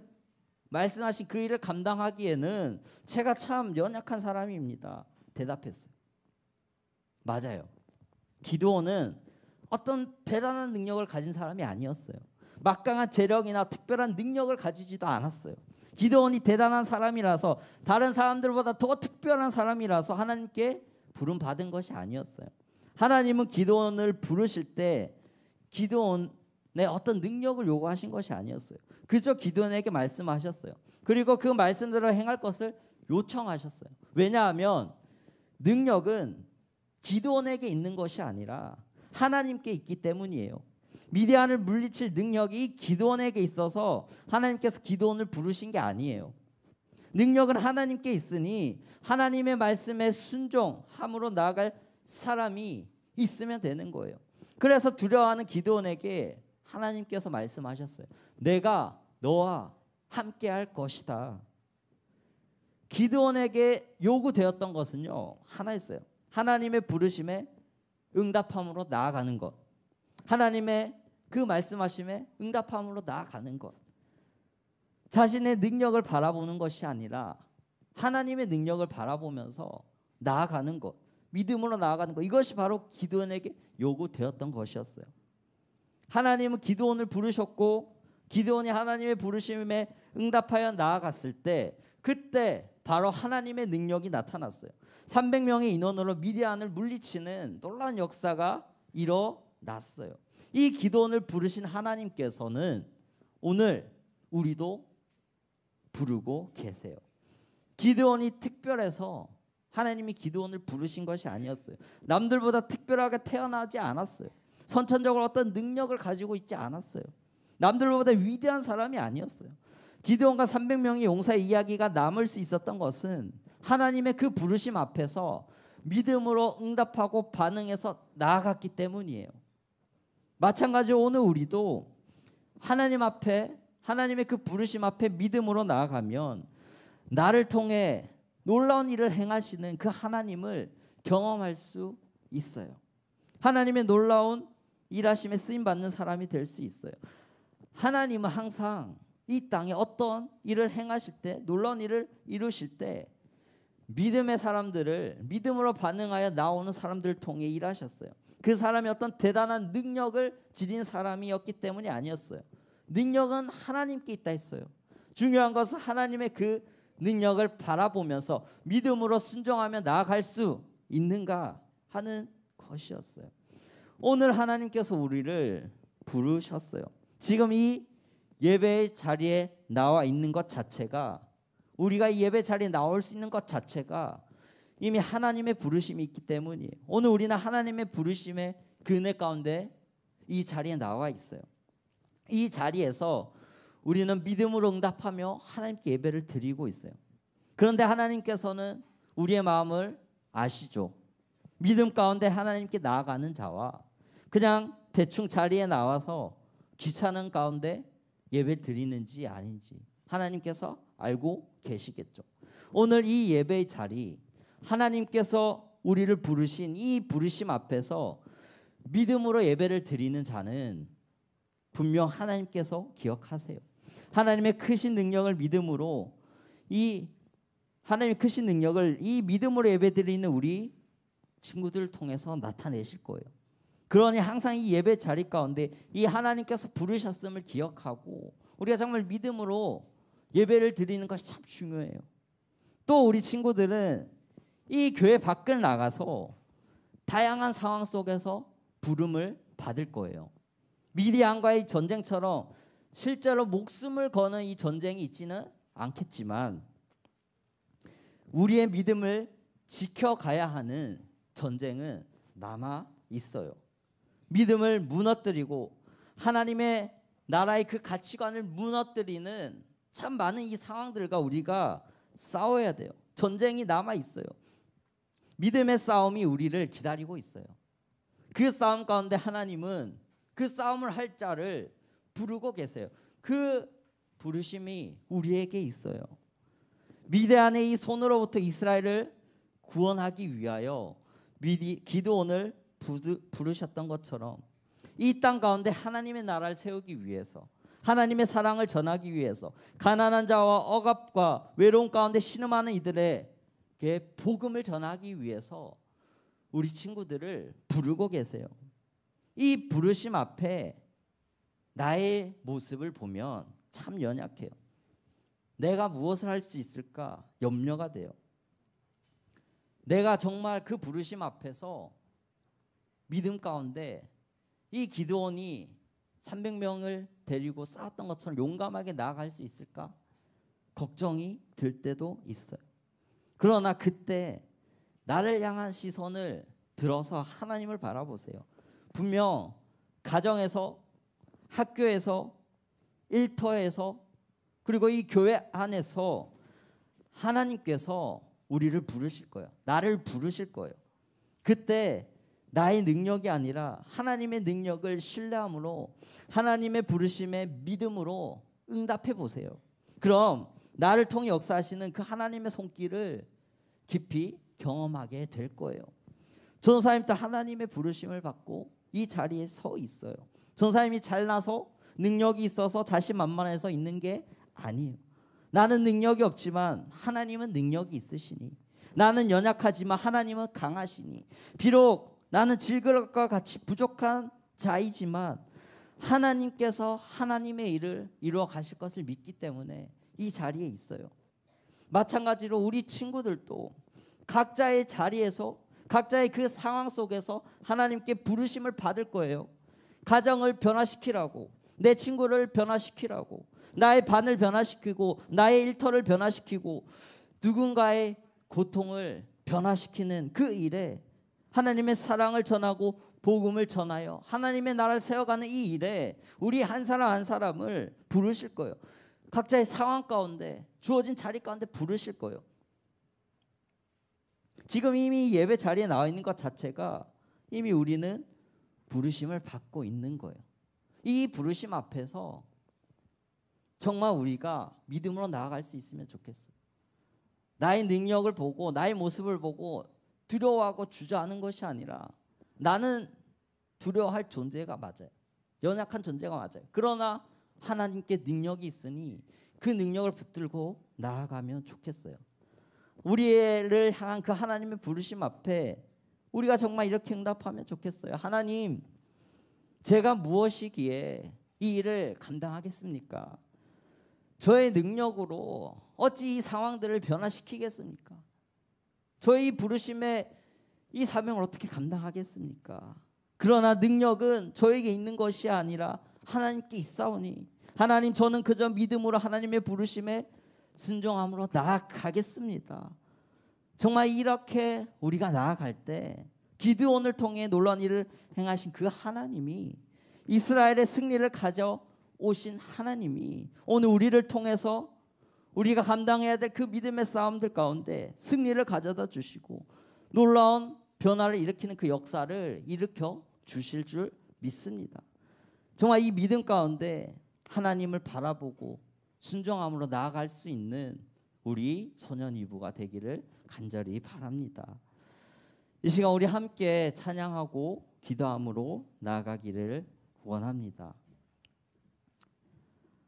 말씀하신 그 일을 감당하기에는 제가 참 연약한 사람입니다. 대답했어요. 맞아요. 기드온은 어떤 대단한 능력을 가진 사람이 아니었어요. 막강한 재력이나 특별한 능력을 가지지도 않았어요. 기드온이 대단한 사람이라서, 다른 사람들보다 더 특별한 사람이라서 하나님께 부름받은 것이 아니었어요. 하나님은 기드온을 부르실 때 기드온의 어떤 능력을 요구하신 것이 아니었어요. 그저 기드온에게 말씀하셨어요. 그리고 그 말씀대로 행할 것을 요청하셨어요. 왜냐하면 능력은 기드온에게 있는 것이 아니라 하나님께 있기 때문이에요. 미디안을 물리칠 능력이 기드온에게 있어서 하나님께서 기드온을 부르신 게 아니에요. 능력은 하나님께 있으니 하나님의 말씀에 순종함으로 나아갈 사람이 있으면 되는 거예요. 그래서 두려워하는 기드온에게 하나님께서 말씀하셨어요. 내가 너와 함께 할 것이다. 기드온에게 요구되었던 것은요, 하나였어요. 하나님의 부르심에 응답함으로 나아가는 것. 하나님의 그 말씀하심에 응답함으로 나아가는 것. 자신의 능력을 바라보는 것이 아니라 하나님의 능력을 바라보면서 나아가는 것. 믿음으로 나아가는 것. 이것이 바로 기드온에게 요구되었던 것이었어요. 하나님은 기드온을 부르셨고 기드온이 하나님의 부르심에 응답하여 나아갔을 때, 그때 바로 하나님의 능력이 나타났어요. 300명의 인원으로 미디안을 물리치는 놀라운 역사가 일어났어요. 이 기드온을 부르신 하나님께서는 오늘 우리도 부르고 계세요. 기드온이 특별해서 하나님이 기드온을 부르신 것이 아니었어요. 남들보다 특별하게 태어나지 않았어요. 선천적으로 어떤 능력을 가지고 있지 않았어요. 남들보다 위대한 사람이 아니었어요. 기드온과 300명의 용사의 이야기가 남을 수 있었던 것은 하나님의 그 부르심 앞에서 믿음으로 응답하고 반응해서 나아갔기 때문이에요. 마찬가지로 오늘 우리도 하나님 앞에, 하나님의 그 부르심 앞에 믿음으로 나아가면 나를 통해 놀라운 일을 행하시는 그 하나님을 경험할 수 있어요. 하나님의 놀라운 일하심에 쓰임받는 사람이 될 수 있어요. 하나님은 항상 이 땅에 어떤 일을 행하실 때, 놀라운 일을 이루실 때 믿음의 사람들을, 믿음으로 반응하여 나오는 사람들을 통해 일하셨어요. 그 사람이 어떤 대단한 능력을 지닌 사람이었기 때문이 아니었어요. 능력은 하나님께 있다 했어요. 중요한 것은 하나님의 그 능력을 바라보면서 믿음으로 순종하며 나아갈 수 있는가 하는 것이었어요. 오늘 하나님께서 우리를 부르셨어요. 지금 이 예배의 자리에 나와 있는 것 자체가, 우리가 이 예배 자리에 나올 수 있는 것 자체가 이미 하나님의 부르심이 있기 때문이에요. 오늘 우리는 하나님의 부르심의 그 은혜 가운데 이 자리에 나와 있어요. 이 자리에서 우리는 믿음으로 응답하며 하나님께 예배를 드리고 있어요. 그런데 하나님께서는 우리의 마음을 아시죠. 믿음 가운데 하나님께 나아가는 자와 그냥 대충 자리에 나와서 귀찮은 가운데 예배 드리는지 아닌지 하나님께서 알고 계시겠죠. 오늘 이 예배의 자리, 하나님께서 우리를 부르신 이 부르심 앞에서 믿음으로 예배를 드리는 자는 분명 하나님께서 기억하세요. 하나님의 크신 능력을 믿음으로, 이 하나님의 크신 능력을 이 믿음으로 예배드리는 우리 친구들을 통해서 나타내실 거예요. 그러니 항상 이 예배 자리 가운데 이 하나님께서 부르셨음을 기억하고 우리가 정말 믿음으로 예배를 드리는 것이 참 중요해요. 또 우리 친구들은 이 교회 밖을 나가서 다양한 상황 속에서 부름을 받을 거예요. 미디안과의 전쟁처럼 실제로 목숨을 거는 이 전쟁이 있지는 않겠지만 우리의 믿음을 지켜가야 하는 전쟁은 남아 있어요. 믿음을 무너뜨리고 하나님의 나라의 그 가치관을 무너뜨리는 참 많은 이 상황들과 우리가 싸워야 돼요. 전쟁이 남아 있어요. 믿음의 싸움이 우리를 기다리고 있어요. 그 싸움 가운데 하나님은 그 싸움을 할 자를 부르고 계세요. 그 부르심이 우리에게 있어요. 미디안의 이 손으로부터 이스라엘을 구원하기 위하여 기드온을 부르셨던 것처럼 이 땅 가운데 하나님의 나라를 세우기 위해서, 하나님의 사랑을 전하기 위해서, 가난한 자와 억압과 외로움 가운데 신음하는 이들에게 복음을 전하기 위해서 우리 친구들을 부르고 계세요. 이 부르심 앞에 나의 모습을 보면 참 연약해요. 내가 무엇을 할 수 있을까 염려가 돼요. 내가 정말 그 부르심 앞에서 믿음 가운데 이 기드온이 300명을 데리고 싸웠던 것처럼 용감하게 나아갈 수 있을까 걱정이 들 때도 있어요. 그러나 그때 나를 향한 시선을 들어서 하나님을 바라보세요. 분명 가정에서, 학교에서, 일터에서, 그리고 이 교회 안에서 하나님께서 우리를 부르실 거예요. 나를 부르실 거예요. 그때 나의 능력이 아니라 하나님의 능력을 신뢰함으로, 하나님의 부르심에 믿음으로 응답해 보세요. 그럼 나를 통해 역사하시는 그 하나님의 손길을 깊이 경험하게 될 거예요. 전도사님 또 하나님의 부르심을 받고 이 자리에 서 있어요. 전도사님이 잘나서 능력이 있어서 자신만만해서 있는 게 아니에요. 나는 능력이 없지만 하나님은 능력이 있으시니, 나는 연약하지만 하나님은 강하시니, 비록 나는 질그릇과 같이 부족한 자이지만 하나님께서 하나님의 일을 이루어 가실 것을 믿기 때문에 이 자리에 있어요. 마찬가지로 우리 친구들도 각자의 자리에서, 각자의 그 상황 속에서 하나님께 부르심을 받을 거예요. 가정을 변화시키라고, 내 친구를 변화시키라고, 나의 반을 변화시키고, 나의 일터를 변화시키고, 누군가의 고통을 변화시키는 그 일에, 하나님의 사랑을 전하고 복음을 전하여 하나님의 나라를 세워가는 이 일에 우리 한 사람 한 사람을 부르실 거예요. 각자의 상황 가운데, 주어진 자리 가운데 부르실 거예요. 지금 이미 예배 자리에 나와 있는 것 자체가 이미 우리는 부르심을 받고 있는 거예요. 이 부르심 앞에서 정말 우리가 믿음으로 나아갈 수 있으면 좋겠어요. 나의 능력을 보고, 나의 모습을 보고 두려워하고 주저하는 것이 아니라, 나는 두려워할 존재가 맞아요. 연약한 존재가 맞아요. 그러나 하나님께 능력이 있으니 그 능력을 붙들고 나아가면 좋겠어요. 우리를 향한 그 하나님의 부르심 앞에 우리가 정말 이렇게 응답하면 좋겠어요. 하나님, 제가 무엇이기에 이 일을 감당하겠습니까? 저의 능력으로 어찌 이 상황들을 변화시키겠습니까? 저의 부르심에 이 사명을 어떻게 감당하겠습니까? 그러나 능력은 저에게 있는 것이 아니라 하나님께 있사오니, 하나님, 저는 그저 믿음으로 하나님의 부르심에 순종함으로 나아가겠습니다. 정말 이렇게 우리가 나아갈 때 기드온을 통해 놀라운 일을 행하신 그 하나님이, 이스라엘의 승리를 가져오신 하나님이 오늘 우리를 통해서 우리가 감당해야 될 그 믿음의 싸움들 가운데 승리를 가져다 주시고 놀라운 변화를 일으키는 그 역사를 일으켜 주실 줄 믿습니다. 정말 이 믿음 가운데 하나님을 바라보고 순종함으로 나아갈 수 있는 우리 소년 이부가 되기를 간절히 바랍니다. 이 시간 우리 함께 찬양하고 기도함으로 나아가기를 원합니다.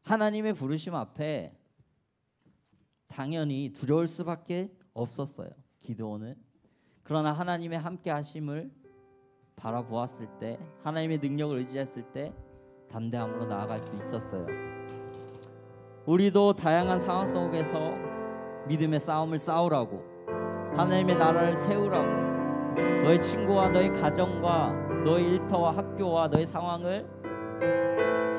하나님의 부르심 앞에 당연히 두려울 수밖에 없었어요, 기드온은. 그러나 하나님의 함께 하심을 바라보았을 때, 하나님의 능력을 의지했을 때 담대함으로 나아갈 수 있었어요. 우리도 다양한 상황 속에서 믿음의 싸움을 싸우라고, 하나님의 나라를 세우라고, 너의 친구와 너의 가정과 너의 일터와 학교와 너의 상황을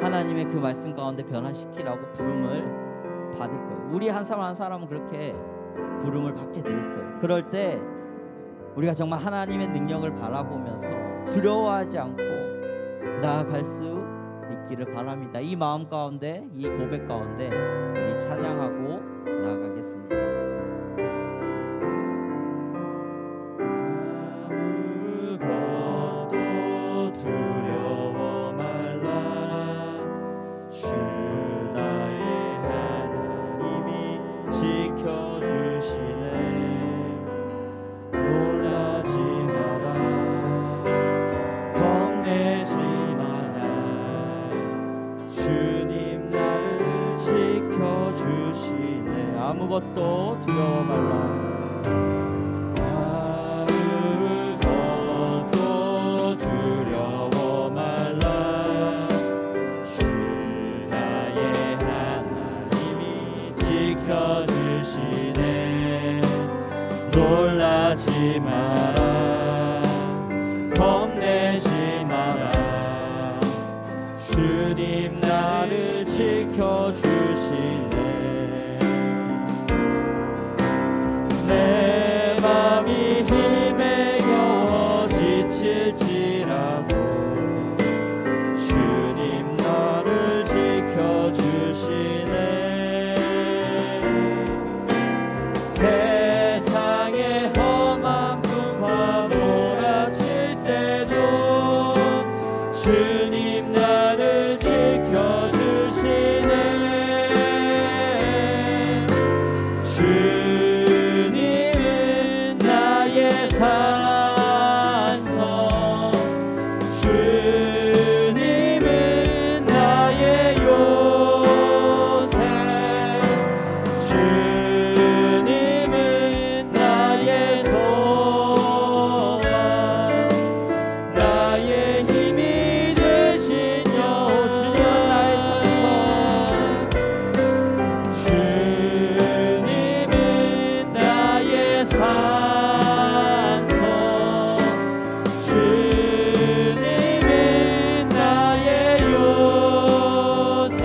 하나님의 그 말씀 가운데 변화시키라고 부름을 받을 거예요. 우리 한 사람 한 사람은 그렇게 부름을 받게 돼 있어요. 그럴 때 우리가 정말 하나님의 능력을 바라보면서 두려워하지 않고 나아갈 수 있기를 바랍니다. 이 마음 가운데, 이 고백 가운데 우리 찬양하고 나아가겠습니다. 아무것도 두려워 말라. 주 나의 하나님이 지켜주시네. 놀라지 마라. 아무것도 두려워 말라. 아무것도 두려워 말라. 주 나의 하나님이 지켜주시네. 놀라지 마라. 겁내지 마라. 주님 나를 지켜주시네. 내 맘이 힘에 겨워 지칠지라도 주님 나를 지켜주시네. 세상의 험한 풍파 몰아칠 때도 주님 나를 지켜주시네. 주님은 나의 산성, 주님은 나의 요새, 주님은 나의 소망, 나의 힘이 되신 여호와. 주님은 나의 산성, 주님은 나의 산성, 주님은 나의 요새,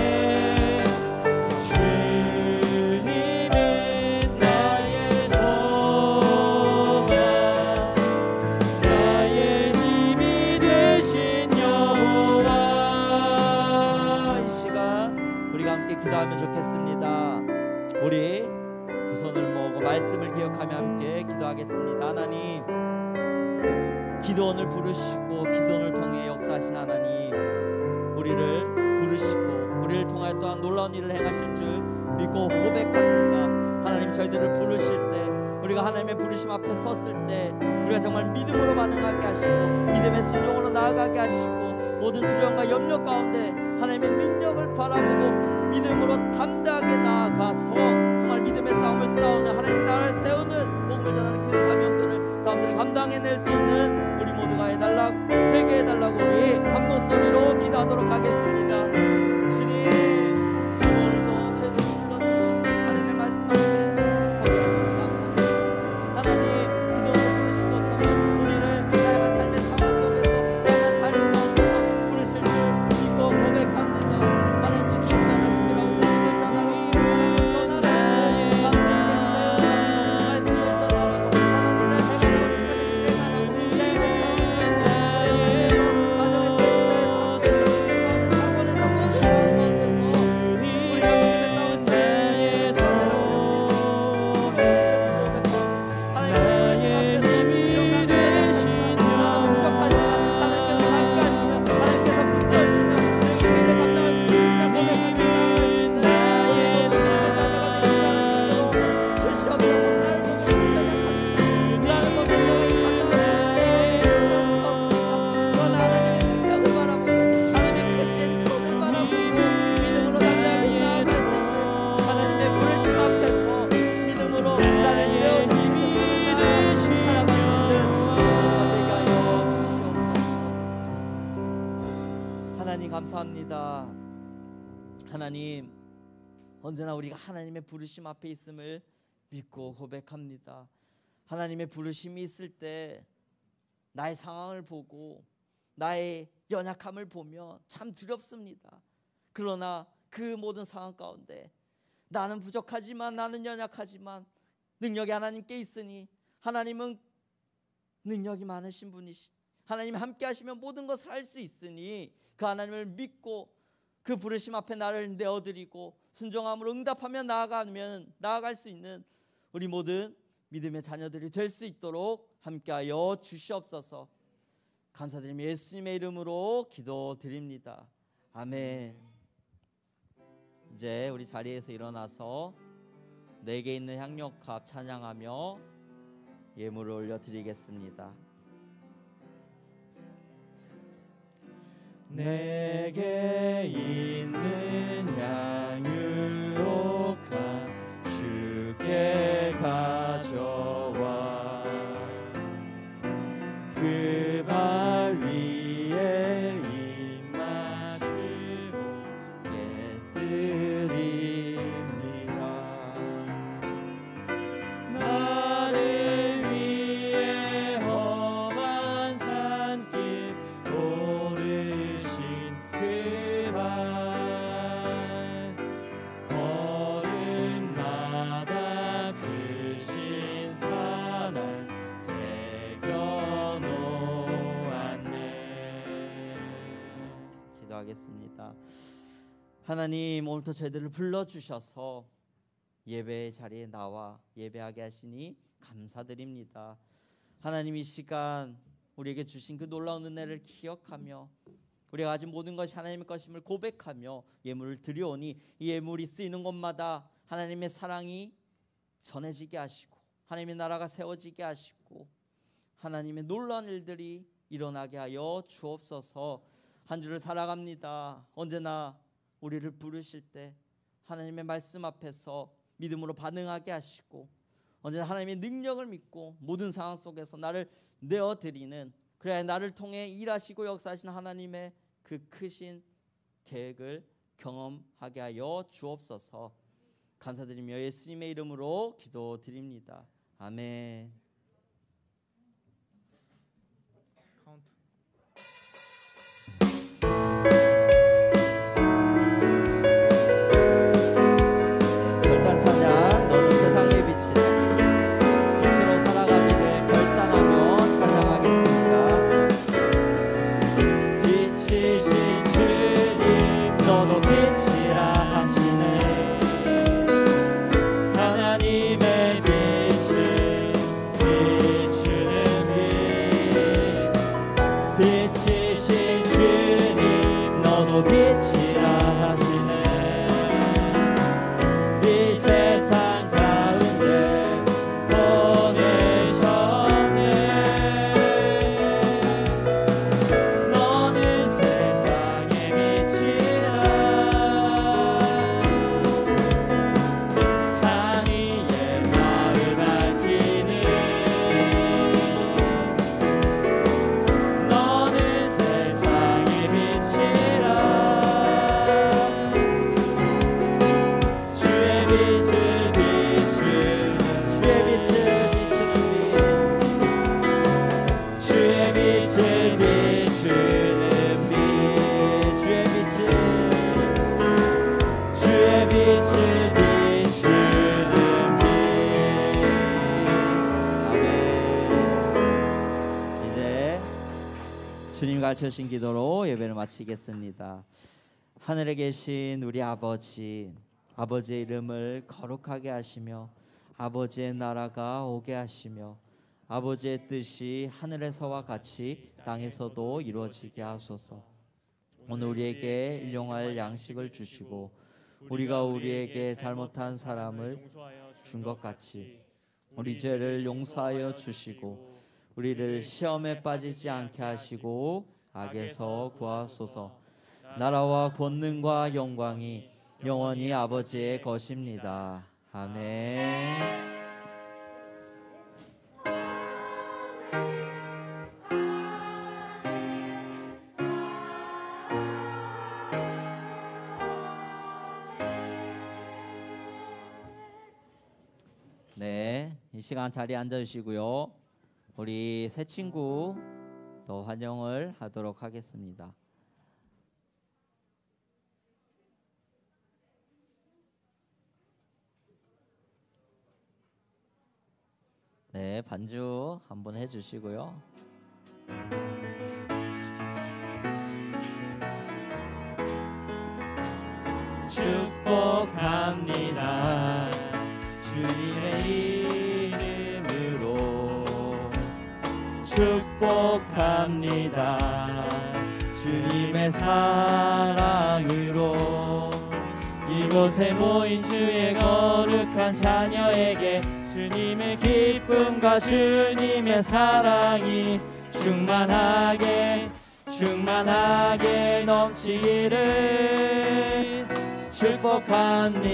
주님은 나의 소망, 나의 힘이 되신 여호와. 이 시간 우리가 함께 기도하면 좋겠습니다. 우리 두 손을 모으고 말씀을 기억하며 함께 기도하겠습니다. 하나님, 기도원을 부르시고 기도원을 통해 역사하신 하나님, 우리를 부르시고 우리를 통하여 또한 놀라운 일을 행하실 줄 믿고 고백합니다. 하나님, 저희들을 부르실 때, 우리가 하나님의 부르심 앞에 섰을 때 우리가 정말 믿음으로 반응하게 하시고 믿음의 순종으로 나아가게 하시고 모든 두려움과 염려 가운데 하나님의 능력을 바라보고 믿음으로 담대하게 나아가서 정말 믿음의 싸움을 싸우는, 하나님 나라를 세우는, 복음을 전하는 그 사명들을 감당해낼 수 있는 우리 모두가 되게 해달라고 우리 한 목소리로 기도하도록 하겠습니다. 주님, 오늘도 저희들을 불러주시고 하나님의 말씀 앞에 서게 하시니 감사드립니다. 하나님, 기도를 부르신 것처럼 우리를 다양한 삶의 상황 속에서 다양한 자리 가운데서 부르실 줄 믿고 고백합니다. 하나님, 지금 충만하신 그 말씀을 전하고 사랑을 전하라고 말씀을 전하라고 하나님을 행하고 축하를 진행하라고 다양한 하나님 감사합니다. 하나님, 언제나 우리가 하나님의 부르심 앞에 있음을 믿고 고백합니다. 하나님의 부르심이 있을 때 나의 상황을 보고 나의 연약함을 보며 참 두렵습니다. 그러나 그 모든 상황 가운데 나는 부족하지만, 나는 연약하지만 능력이 하나님께 있으니, 하나님은 능력이 많으신 분이시, 하나님 함께 하시면 모든 것을 할 수 있으니 그 하나님을 믿고 그 부르심 앞에 나를 내어드리고 순종함으로 응답하며 나아갈 수 있는 우리 모든 믿음의 자녀들이 될 수 있도록 함께하여 주시옵소서. 감사드리며 예수님의 이름으로 기도드립니다. 아멘. 이제 우리 자리에서 일어나서 내게 있는 향료값 찬양하며 예물을 올려드리겠습니다. 내게 있는 향유옥한 주 기도하겠습니다. 하나님, 오늘도 저희들을 불러주셔서 예배의 자리에 나와 예배하게 하시니 감사드립니다. 하나님, 이 시간 우리에게 주신 그 놀라운 은혜를 기억하며 우리가 가진 모든 것이 하나님의 것임을 고백하며 예물을 드려오니 이 예물이 쓰이는 곳마다 하나님의 사랑이 전해지게 하시고 하나님의 나라가 세워지게 하시고 하나님의 놀라운 일들이 일어나게 하여 주옵소서. 한 주를 살아갑니다. 언제나 우리를 부르실 때 하나님의 말씀 앞에서 믿음으로 반응하게 하시고 언제나 하나님의 능력을 믿고 모든 상황 속에서 나를 내어드리는, 그래야 나를 통해 일하시고 역사하시는 하나님의 그 크신 계획을 경험하게 하여 주옵소서. 감사드리며 예수님의 이름으로 기도드립니다. 아멘. 카운트. 결단 찬양. 너는 세상의 빛이라. 빛으로 살아가기를 결단하며 찬양하겠습니다. 빛이신 주님, 너도 빛이라 하시네. 하나님의 빛을 비추는 빛. 빛이신 주님, 너도 빛이라 하시네. 이 세상 가운데 보내셨네. 너는 세상의 빛이라. 산 위에 마을 밝히니. 너는 세상의 빛이라. 주의 빛을 비추는, 주의 빛을 비추는 빛. 주의 빛을 비추는 빛. 주의 빛을, 주의 빛을 비추는 빛. 아멘. 이제 주님 가르쳐주신 기도로 예배를 마치겠습니다. 하늘에 계신 우리 아버지, 아버지의 이름을 거룩하게 하시며 아버지의 나라가 오게 하시며 아버지의 뜻이 하늘에서와 같이 땅에서도 이루어지게 하소서. 오늘 우리에게 일용할 양식을 주시고 우리가 우리에게 잘못한 사람을 준 것 같이 우리 죄를 용서하여 주시고 우리를 시험에 빠지지 않게 하시고 악에서 구하소서. 나라와 권능과 영광이 영원히 아버지의 것입니다. 아멘. 네, 이 시간 자리에 앉아주시고요. 우리 새 친구 또 환영을 하도록 하겠습니다. 네, 반주 한번 해주시고요. 축복합니다. 주님의 이름으로 축복합니다. 주님의 사랑으로 이곳에 모인 주의 거룩한 자녀에게 주님의 기쁨과 주님의 사랑이 충만하게 넘치기를 축복합니다.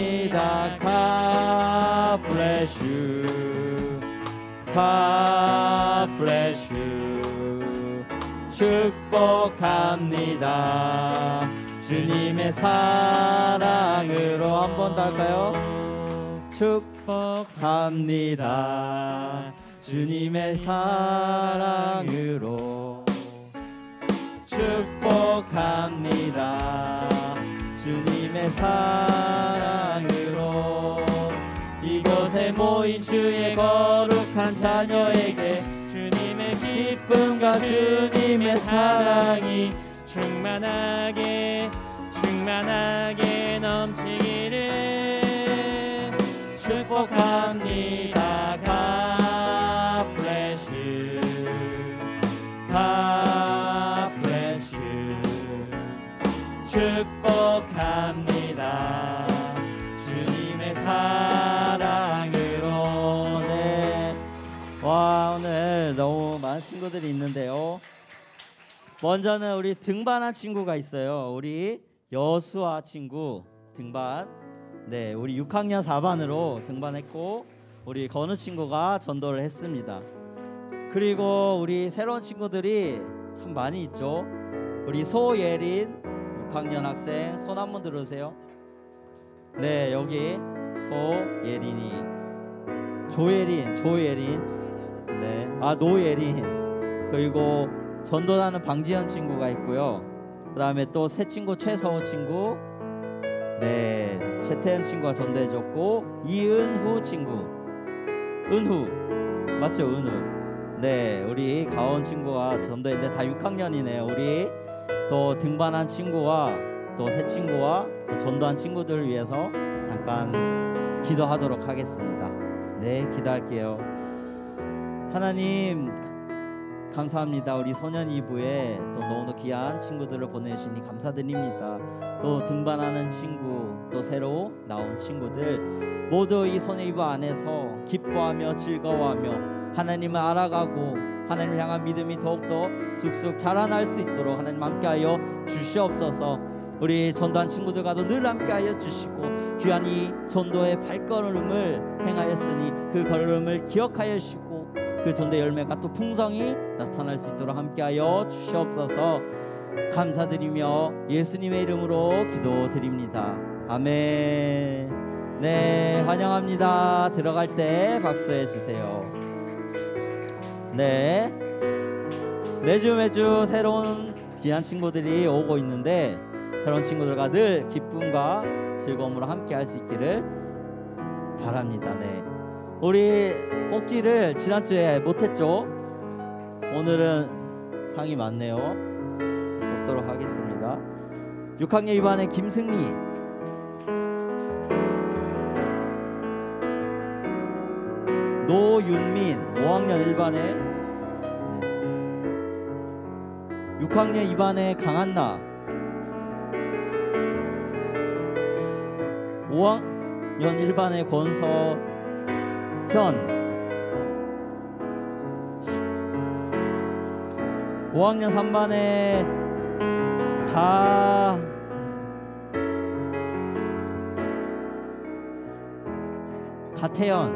God bless you. God bless you. 축복합니다. 주님의 사랑으로 한 번 더 할까요? 축복합니다. 주님의 사랑으로 축복합니다. 주님의 사랑으로 이곳에 모인 주의 거룩한 자녀에게 주님의 기쁨과 주님의 사랑이 충만하게 충만하게 넘치기를 축복합니다. God bless you. God bless you. 축복합니다. 주님의 사랑으로. 네. 와, 오늘 너무 많은 친구들이 있는데요. 먼저는 우리 등반한 친구가 있어요. 우리 여수아 친구 등반. 네, 우리 6학년 4반으로 등반했고 우리 건우 친구가 전도를 했습니다. 그리고 우리 새로운 친구들이 참 많이 있죠. 우리 소예린 6학년 학생 손 한번 들으세요. 네, 여기 소예린이, 조예린, 네, 노예린, 그리고 전도하는 방지현 친구가 있고요. 그 다음에 또 새 친구 최서호 친구, 네, 최태현 친구가 전도해줬고, 이은후 친구, 은후 맞죠? 은후. 네, 우리 가온 친구가 전도했는데 다 6학년이네요. 우리 또 등반한 친구와 또 새 친구와 또 전도한 친구들을 위해서 잠깐 기도하도록 하겠습니다. 네, 기도할게요. 하나님 감사합니다. 우리 소년 2부에 또 너무나 귀한 친구들을 보내주시니 감사드립니다. 또 등반하는 친구, 또 새로 나온 친구들 모두 이 소년 2부 안에서 기뻐하며 즐거워하며 하나님을 알아가고 하나님을 향한 믿음이 더욱더 쑥쑥 자라날 수 있도록 하나님 함께하여 주시옵소서. 우리 전도한 친구들과도 늘 함께하여 주시고 귀한 이 전도의 발걸음을 행하였으니 그 걸음을 기억하여 주시고 그 전도의 열매가 또 풍성히 나타날 수 있도록 함께하여 주시옵소서. 감사드리며 예수님의 이름으로 기도드립니다. 아멘. 네, 환영합니다. 들어갈 때 박수해 주세요. 네, 매주 새로운 귀한 친구들이 오고 있는데 새로운 친구들과 늘 기쁨과 즐거움으로 함께 할 수 있기를 바랍니다. 네, 우리 뽑기를 지난주에 못했죠. 오늘은 상이 많네요. 뽑도록 하겠습니다. 6학년 2반의 김승리, 노윤민 5학년 1반의 6학년 2반의 강한나, 5학년 1반의 권서현, 5학년 3반의 가대현,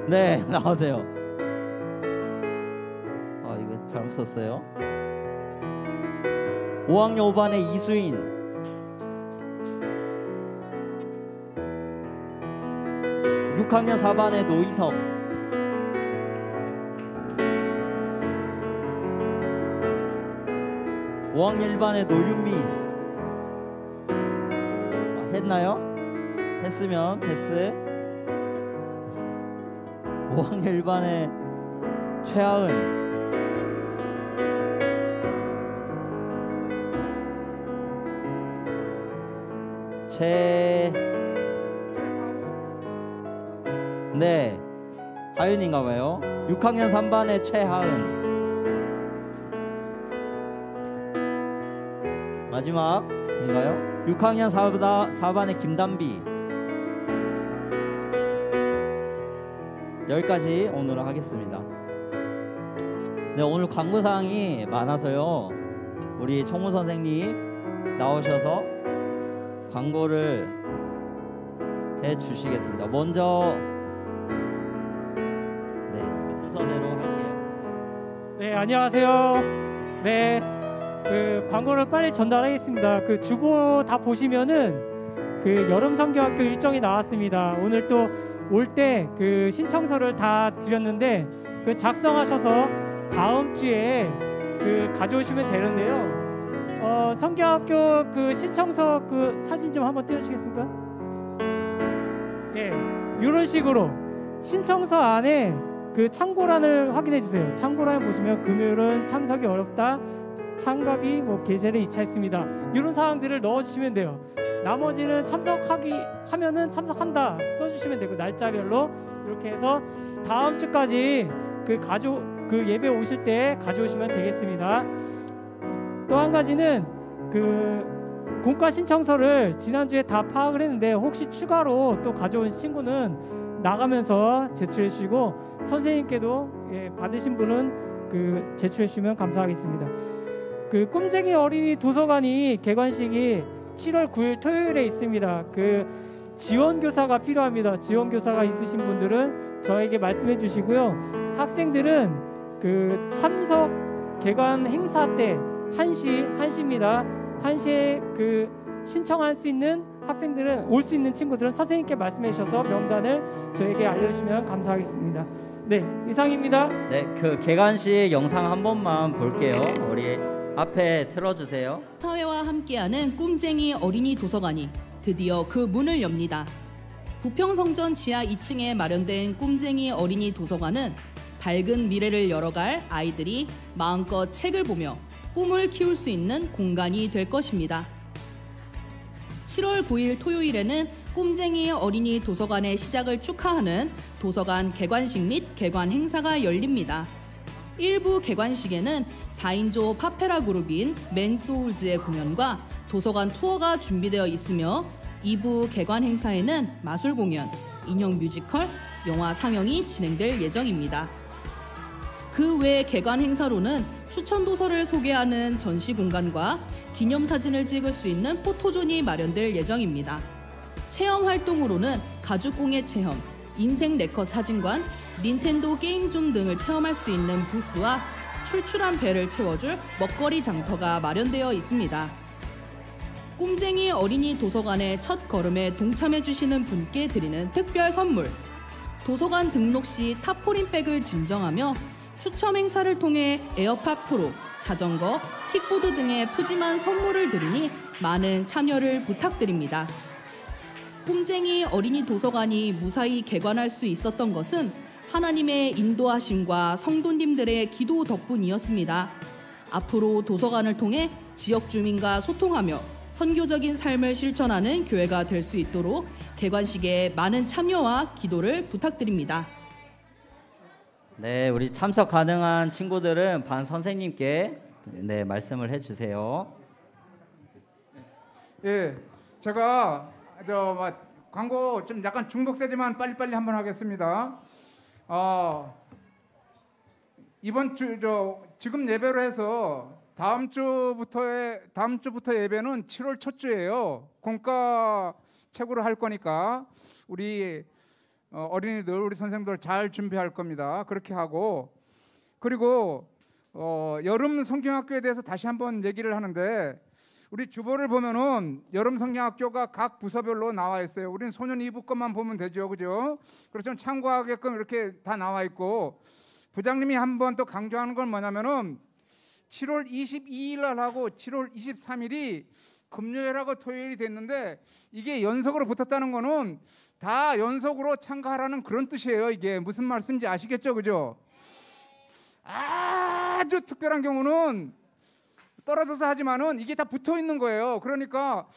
네, 나오세요. 이거 잘못 썼어요. 5학년 5반의 이수인, 6학년 4반의 노희석, 5학년 1반의 노윤미. 했나요? 했으면 패스. 5학년 1반의 최하은, 네, 하윤인가봐요. 6학년 3반의 최하은. 마지막인가요? 6학년 4반의 김단비. 여기까지 오늘 하겠습니다. 네, 오늘 광고사항이 많아서요. 우리 총무 선생님 나오셔서 광고를 해주시겠습니다. 먼저 그 순서대로 할게요. 네, 안녕하세요. 네, 그 광고를 빨리 전달하겠습니다. 그 주보 다 보시면은 그 여름 성경학교 일정이 나왔습니다. 오늘 또 올 때 그 신청서를 다 드렸는데 그 작성하셔서 다음 주에 그 가져오시면 되는데요. 성경학교 그 신청서 그 사진 좀 한번 띄워주시겠습니까? 예, 이런 식으로 신청서 안에 그 참고란을 확인해 주세요. 참고란을 보시면 금요일은 참석이 어렵다, 참가비 뭐 계좌를 이체했습니다. 이런 사항들을 넣어주시면 돼요. 나머지는 하면은 참석한다 써주시면 되고, 날짜별로 이렇게 해서 다음 주까지 그 예배 오실 때 가져오시면 되겠습니다. 또 한 가지는 그 공과 신청서를 지난주에 다 파악을 했는데, 혹시 추가로 또 가져온 친구는 나가면서 제출해 주시고, 선생님께도 받으신 분은 그 제출해 주시면 감사하겠습니다. 그 꿈쟁이 어린이 도서관이 개관식이 7월 9일 토요일에 있습니다. 그 지원교사가 필요합니다. 지원교사가 있으신 분들은 저에게 말씀해 주시고요. 학생들은 그 참석 개관 행사 때 1시입니다. 1시에 그 신청할 수 있는 학생들은, 올 수 있는 친구들은 선생님께 말씀해 주셔서 명단을 저에게 알려주시면 감사하겠습니다. 네, 이상입니다. 네, 그 개관식 영상 한 번만 볼게요. 우리 앞에 틀어주세요. 사회와 함께하는 꿈쟁이 어린이 도서관이 드디어 그 문을 엽니다. 부평성전 지하 2층에 마련된 꿈쟁이 어린이 도서관은 밝은 미래를 열어갈 아이들이 마음껏 책을 보며 꿈을 키울 수 있는 공간이 될 것입니다. 7월 9일 토요일에는 꿈쟁이 어린이 도서관의 시작을 축하하는 도서관 개관식 및 개관 행사가 열립니다. 1부 개관식에는 4인조 파페라 그룹인 맨소울즈의 공연과 도서관 투어가 준비되어 있으며, 2부 개관 행사에는 마술 공연, 인형 뮤지컬, 영화 상영이 진행될 예정입니다. 그 외 개관 행사로는 추천 도서를 소개하는 전시 공간과 기념사진을 찍을 수 있는 포토존이 마련될 예정입니다. 체험 활동으로는 가죽공예 체험, 인생 네컷 사진관, 닌텐도 게임존 등을 체험할 수 있는 부스와 출출한 배를 채워줄 먹거리 장터가 마련되어 있습니다. 꿈쟁이 어린이 도서관의 첫 걸음에 동참해 주시는 분께 드리는 특별 선물, 도서관 등록 시 타포린백을 증정하며 추첨 행사를 통해 에어팟 프로, 자전거, 킥보드 등의 푸짐한 선물을 드리니 많은 참여를 부탁드립니다. 꿈쟁이 어린이 도서관이 무사히 개관할 수 있었던 것은 하나님의 인도하심과 성도님들의 기도 덕분이었습니다. 앞으로 도서관을 통해 지역 주민과 소통하며 선교적인 삶을 실천하는 교회가 될 수 있도록 개관식에 많은 참여와 기도를 부탁드립니다. 네, 우리 참석 가능한 친구들은 반 선생님께 말씀을 해주세요. 예, 제가 광고 좀 약간 중복되지만 빨리빨리 한번 하겠습니다. 이번 주 지금 예배로 해서 다음 주부터 예배는 7월 첫 주예요. 공과 책으로 할 거니까 우리 어린이들, 우리 선생님들 잘 준비할 겁니다. 그렇게 하고, 그리고 여름 성경학교에 대해서 다시 한번 얘기를 하는데, 우리 주보를 보면은 여름 성경학교가 각 부서별로 나와 있어요. 우리는 소년 2부 것만 보면 되죠, 그죠? 그렇지만 참고하게끔 이렇게 다 나와 있고, 부장님이 한번 또 강조하는 건 뭐냐면은 7월 22일 날 하고 7월 23일이 금요일하고 토요일이 됐는데, 이게 연속으로 붙었다는 거는 다 연속으로 참가하라는 그런 뜻이에요. 이게 무슨 말씀인지 아시겠죠, 그죠? 아주 특별한 경우는 떨어져서 하지만은 이게 다 붙어 있는 거예요. 그러니까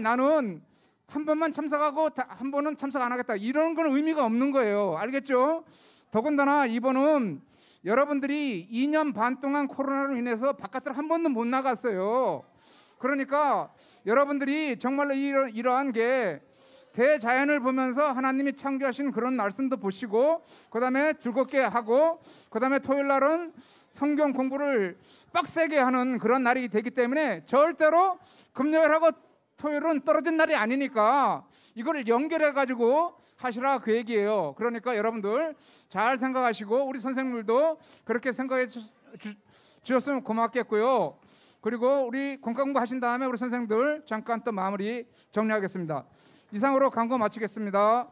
나는 한 번만 참석하고 한 번은 참석 안 하겠다, 이런 건 의미가 없는 거예요. 알겠죠? 더군다나 이번은 여러분들이 2년 반 동안 코로나로 인해서 바깥으로 한 번도 못 나갔어요. 그러니까 여러분들이 정말로 이러한 게 대자연을 보면서 하나님이 창조하신 그런 말씀도 보시고, 그 다음에 즐겁게 하고, 그 다음에 토요일 날은 성경 공부를 빡세게 하는 그런 날이 되기 때문에 절대로 금요일하고 토요일은 떨어진 날이 아니니까 이걸 연결해 가지고 하시라, 그 얘기예요. 그러니까 여러분들 잘 생각하시고, 우리 선생님들도 그렇게 생각해 주셨으면 고맙겠고요. 그리고 우리 공과 공부 하신 다음에 우리 선생님들 잠깐 또 마무리 정리하겠습니다. 이상으로 광고 마치겠습니다.